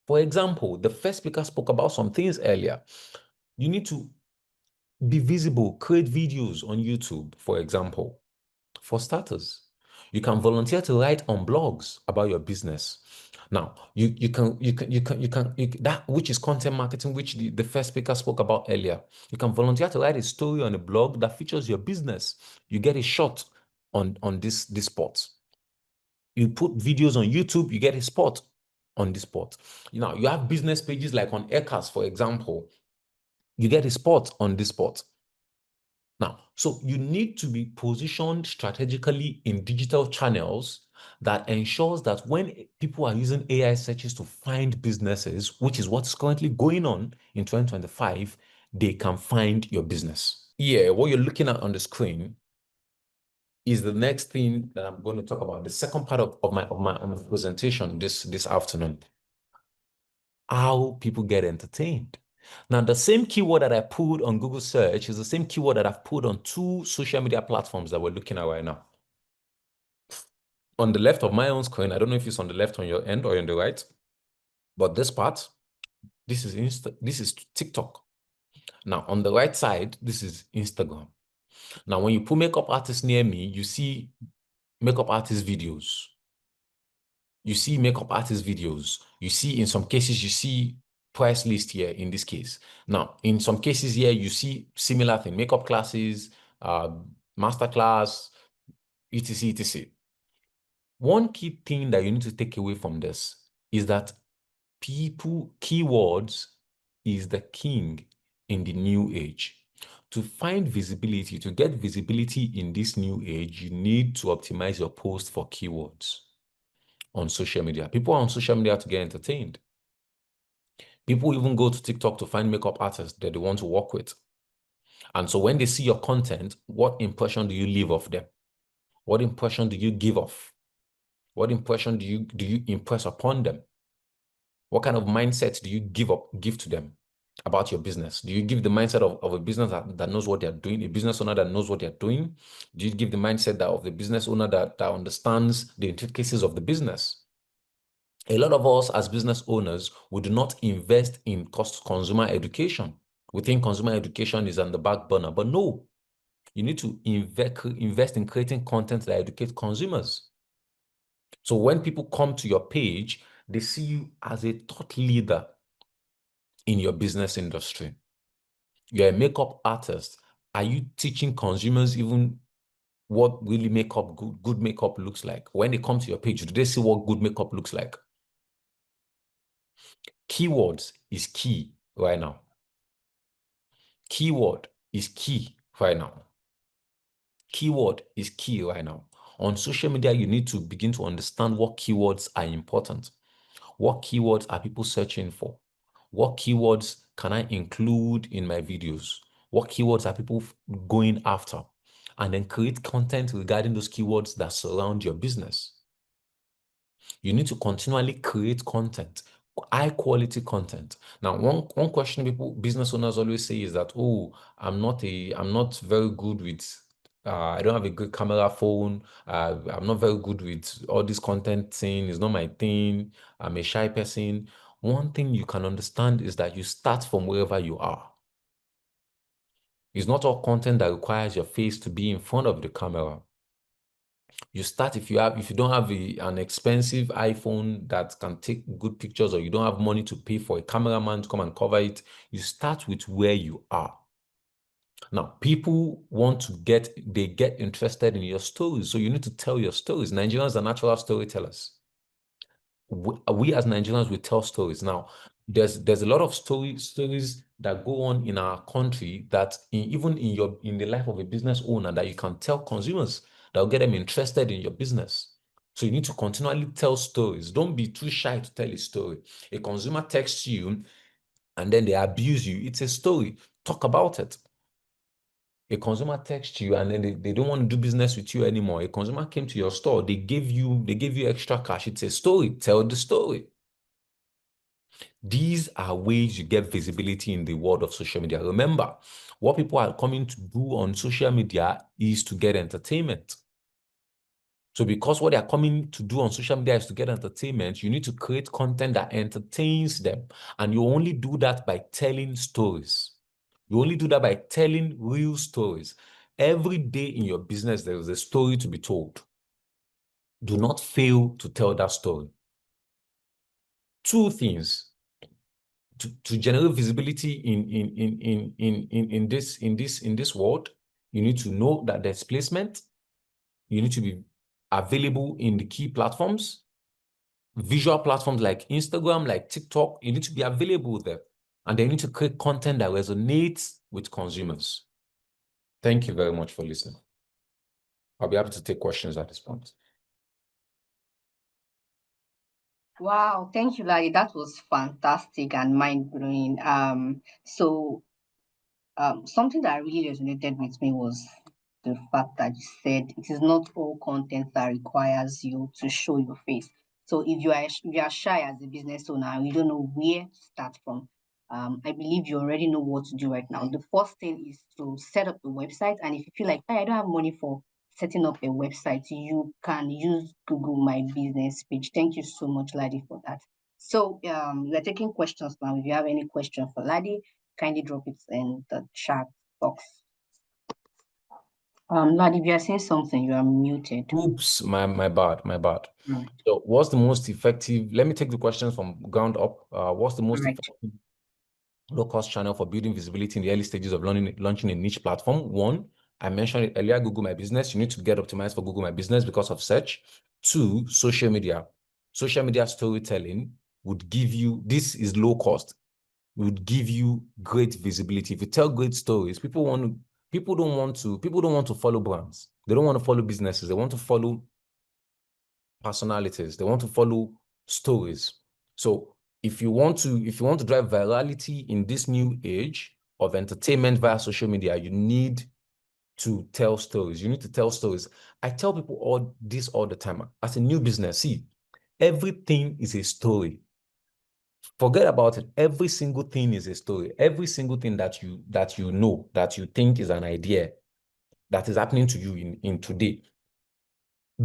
For example, the first speaker spoke about some things earlier. You need to be visible, create videos on YouTube, for example. For starters, you can volunteer to write on blogs about your business. Now, that which is content marketing, which the first speaker spoke about earlier. You can volunteer to write a story on a blog that features your business. You get a shot on this spot. You put videos on YouTube, you get a spot on this spot. Now, you have business pages like on Ecas, for example. You get a spot on this spot. Now, so you need to be positioned strategically in digital channels that ensures that when people are using AI searches to find businesses, which is what's currently going on in 2025, they can find your business. Yeah, what you're looking at on the screen is the next thing that I'm going to talk about, the second part of my presentation this afternoon. How people get entertained. Now, the same keyword that I put on Google search is the same keyword that I've put on 2 social media platforms that we're looking at right now. On the left of my own screen, I don't know if it's on the left on your end or on the right, but this part, this is TikTok. Now, on the right side, this is Instagram. Now, when you put makeup artists near me, you see makeup artist videos. You see makeup artist videos. You see, in some cases, you see price list here in this case. Now, in some cases here, you see similar thing, makeup classes, master class, etc., etc. One key thing that you need to take away from this is that keywords is the king in the new age. To find visibility, to get visibility in this new age, you need to optimize your post for keywords on social media. People are on social media to get entertained. People even go to TikTok to find makeup artists that they want to work with. And so when they see your content, what impression do you leave of them? What impression do you give off? What impression do you impress upon them? What kind of mindset do you give to them about your business? Do you give the mindset of a business that knows what they're doing, a business owner that knows what they're doing? Do you give the mindset of the business owner that understands the intricacies of the business? A lot of us as business owners, we do not invest in consumer education. We think consumer education is on the back burner, but no, you need to invest in creating content that educates consumers. So when people come to your page, they see you as a thought leader in your business industry. You're a makeup artist. Are you teaching consumers even what really good makeup looks like? When they come to your page, do they see what good makeup looks like? Keywords is key right now. Keyword is key right now. Keyword is key right now. On social media, you need to begin to understand what keywords are important. What keywords are people searching for? What keywords can I include in my videos? What keywords are people going after? And then create content regarding those keywords that surround your business. You need to continually create content, high quality content. Now, one question business owners always say is that, oh, I'm not very good with I don't have a good camera phone. I'm not very good with all this content thing. It's not my thing. I'm a shy person. One thing you can understand is that you start from wherever you are. It's not all content that requires your face to be in front of the camera. You start if you don't have an expensive iPhone that can take good pictures, or you don't have money to pay for a cameraman to come and cover it, you start with where you are. Now, people get interested in your stories, so you need to tell your stories. Nigerians are natural storytellers. We as Nigerians, we tell stories. Now, there's a lot of stories that go on in our country that even in the life of a business owner that you can tell consumers that will get them interested in your business. So you need to continually tell stories. Don't be too shy to tell a story. A consumer texts you and then they abuse you. It's a story. Talk about it. A consumer texts you and then they don't want to do business with you anymore. A consumer came to your store, they gave you extra cash. It's a story. Tell the story. These are ways you get visibility in the world of social media. Remember, what people are coming to do on social media is to get entertainment. So because what they're coming to do on social media is to get entertainment, you need to create content that entertains them. And you only do that by telling stories. You only do that by telling real stories. Every day in your business, there is a story to be told. Do not fail to tell that story. Two things. To generate visibility in this world, you need to know that there's placement. You need to be available in the key platforms, visual platforms like Instagram, like TikTok. You need to be available there, and then you need to create content that resonates with consumers. Thank you very much for listening. I'll be happy to take questions at this point. Wow, thank you, Larry. That was fantastic and mind-blowing. Something that really resonated with me was the fact that you said it is not all content that requires you to show your face. So if you are shy as a business owner and you don't know where to start from, I believe you already know what to do right now. The first thing is to set up the website, and if you feel like, "Hey, I don't have money for setting up a website," you can use Google My Business page. Thank you so much, Ladi, for that. So we're taking questions now. If you have any question for Ladi, kindly drop it in the chat box. Ladi, if you are saying something, you are muted. Oops, my bad. Right. So what's the most effective? Let me take the questions from ground up. What's the most Right. effective low-cost channel for building visibility in the early stages of launching a niche platform? One, I mentioned it earlier, Google My Business. You need to get optimized for Google My Business because of search. Two, social media. Social media storytelling would give you, this is low cost, would give you great visibility. If you tell great stories, people don't want to follow brands. They don't want to follow businesses. They want to follow personalities. They want to follow stories. So if you want to drive virality in this new age of entertainment via social media, you need to tell stories. You need to tell stories. I tell people all the time. As a new business, see, everything is a story. Forget about it. Every single thing is a story. Every single thing that you know, that you think is an idea that is happening to you in today.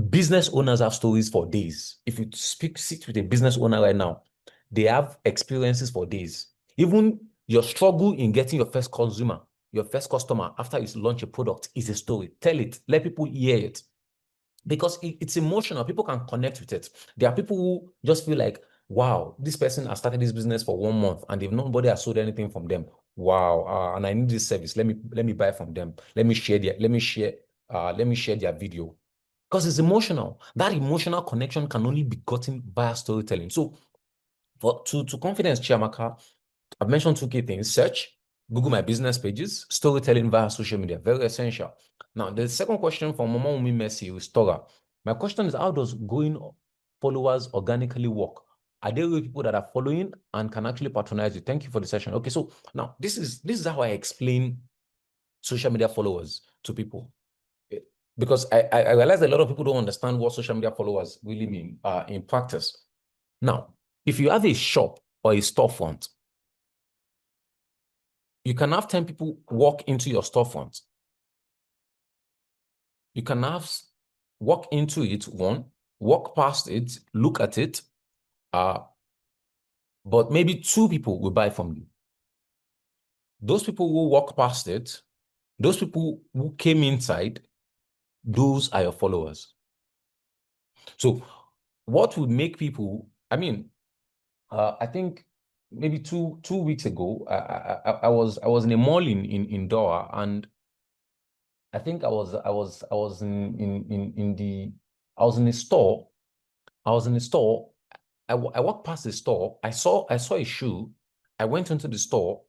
Business owners have stories for days. If you sit with a business owner right now, they have experiences for days. Even your struggle in getting your first consumer, your first customer after you launch a product is a story. Tell it. Let people hear it. Because it's emotional. People can connect with it. There are people who just feel like, wow, this person has started this business for 1 month and nobody has sold anything from them. Wow, and I need this service. Let me buy from them. Let me share their video. Because it's emotional. That emotional connection can only be gotten via storytelling. So to confidence, Chiamaka, I've mentioned 2 key things: search, Google My Business pages, storytelling via social media. Very essential. Now, the second question from Mama Umi Messi with Tora. My question is, how does growing followers organically work? Are there real people that are following and can actually patronize you? Thank you for the session. Okay, so now this is how I explain social media followers to people. because I realize a lot of people don't understand what social media followers really mean in practice. Now, if you have a shop or a storefront, you can have 10 people walk into your storefront. You can have walk into it, one, walk past it, look at it, but maybe 2 people will buy from you. Those people who walk past it, those people who came inside, those are your followers. So what would make people, I mean, I think maybe two weeks ago, I was in a mall in Doha, and I think I was in a store. I was in a store. I walked past the store. I saw a shoe. I went into the store.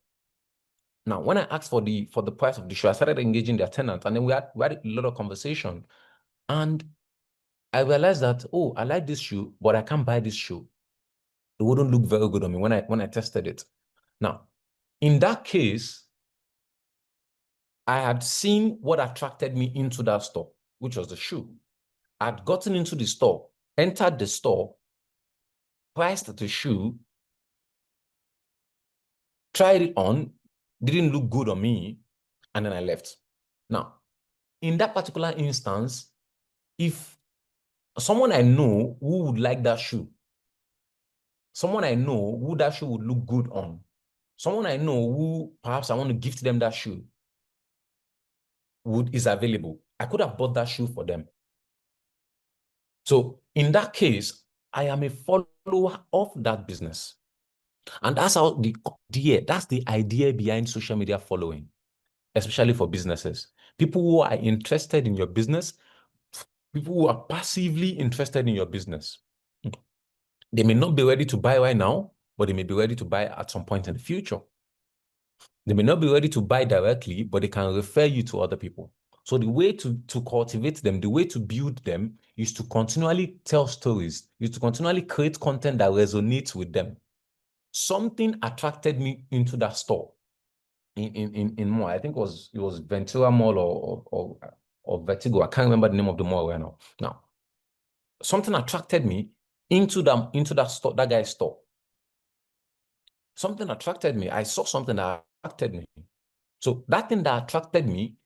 Now, when I asked for the price of the shoe, I started engaging the attendant, and then we had a lot of conversation. And I realized that, oh, I like this shoe, but I can't buy this shoe. It wouldn't look very good on me when I tested it. Now, in that case, I had seen what attracted me into that store, which was the shoe. I'd gotten into the store, entered the store, priced the shoe, tried it on, didn't look good on me, and then I left. Now, in that particular instance, if someone I know who would like that shoe, someone I know who that shoe would look good on, someone I know who perhaps I want to gift them that shoe is available, I could have bought that shoe for them. So in that case, I am a follower of that business. And that's how that's the idea behind social media following, especially for businesses. People who are interested in your business, people who are passively interested in your business. They may not be ready to buy right now, but they may be ready to buy at some point in the future. They may not be ready to buy directly, but they can refer you to other people. So the way to cultivate them, the way to build them is to continually tell stories, is to continually create content that resonates with them. Something attracted me into that store in mall. I think it was Ventura Mall or Vertigo. I can't remember the name of the mall right now. Now, something attracted me into that store, that guy's store. Something attracted me. I saw something that attracted me. So that thing that attracted me,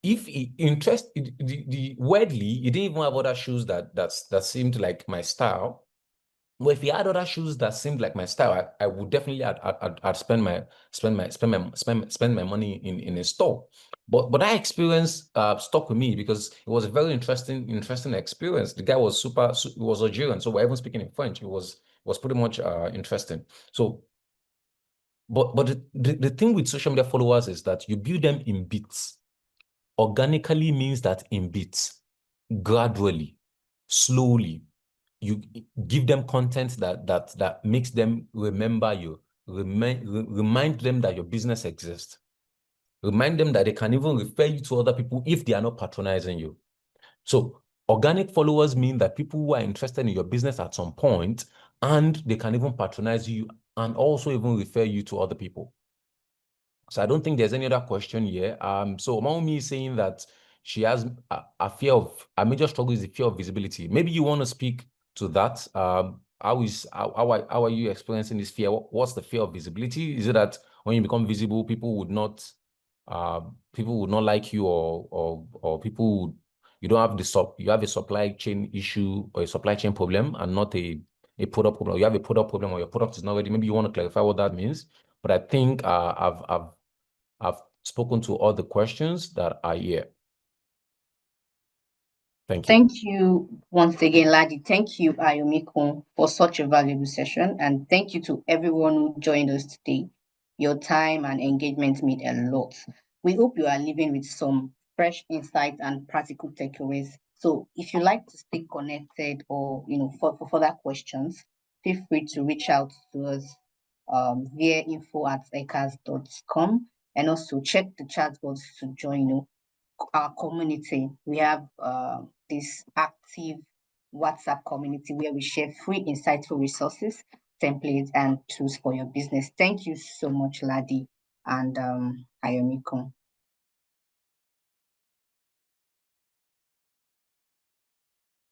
if the weirdly, he didn't even have other shoes that seemed like my style. Well, if he had other shoes that seemed like my style, I would definitely I'd spend my money in a store. But that experience stuck with me because it was a very interesting experience. The guy was he was Algerian, so we're even speaking in French. It was pretty much interesting. So, but the thing with social media followers is that you build them in bits. Organically means that in bits, gradually, slowly. You give them content that makes them remember you, remind them that your business exists, remind them that they can even refer you to other people if they are not patronizing you. So organic followers mean that people who are interested in your business at some point, and they can even patronize you and also even refer you to other people. So I don't think there's any other question here. So Maomi is saying that she has a major struggle is the fear of visibility. Maybe you want to speak to that. How are you experiencing this fear? What's the fear of visibility? Is it that when you become visible, people would not like you, or people you don't have you have a supply chain issue or a supply chain problem and not a product problem? You have a product problem or your product is not ready. Maybe you want to clarify what that means. But I think I've spoken to all the questions that are here. Thank you. Thank you once again, Ladi. Thank you, Ayomiko, for such a valuable session. And thank you to everyone who joined us today. Your time and engagement mean a lot. We hope you are leaving with some fresh insights and practical takeaways. So if you like to stay connected or for further questions, feel free to reach out to us via info@ecas.com, and also check the chat box to join our community. We have this active WhatsApp community where we share free, insightful resources, templates, and tools for your business. Thank you so much, Ladi and Ayomiko.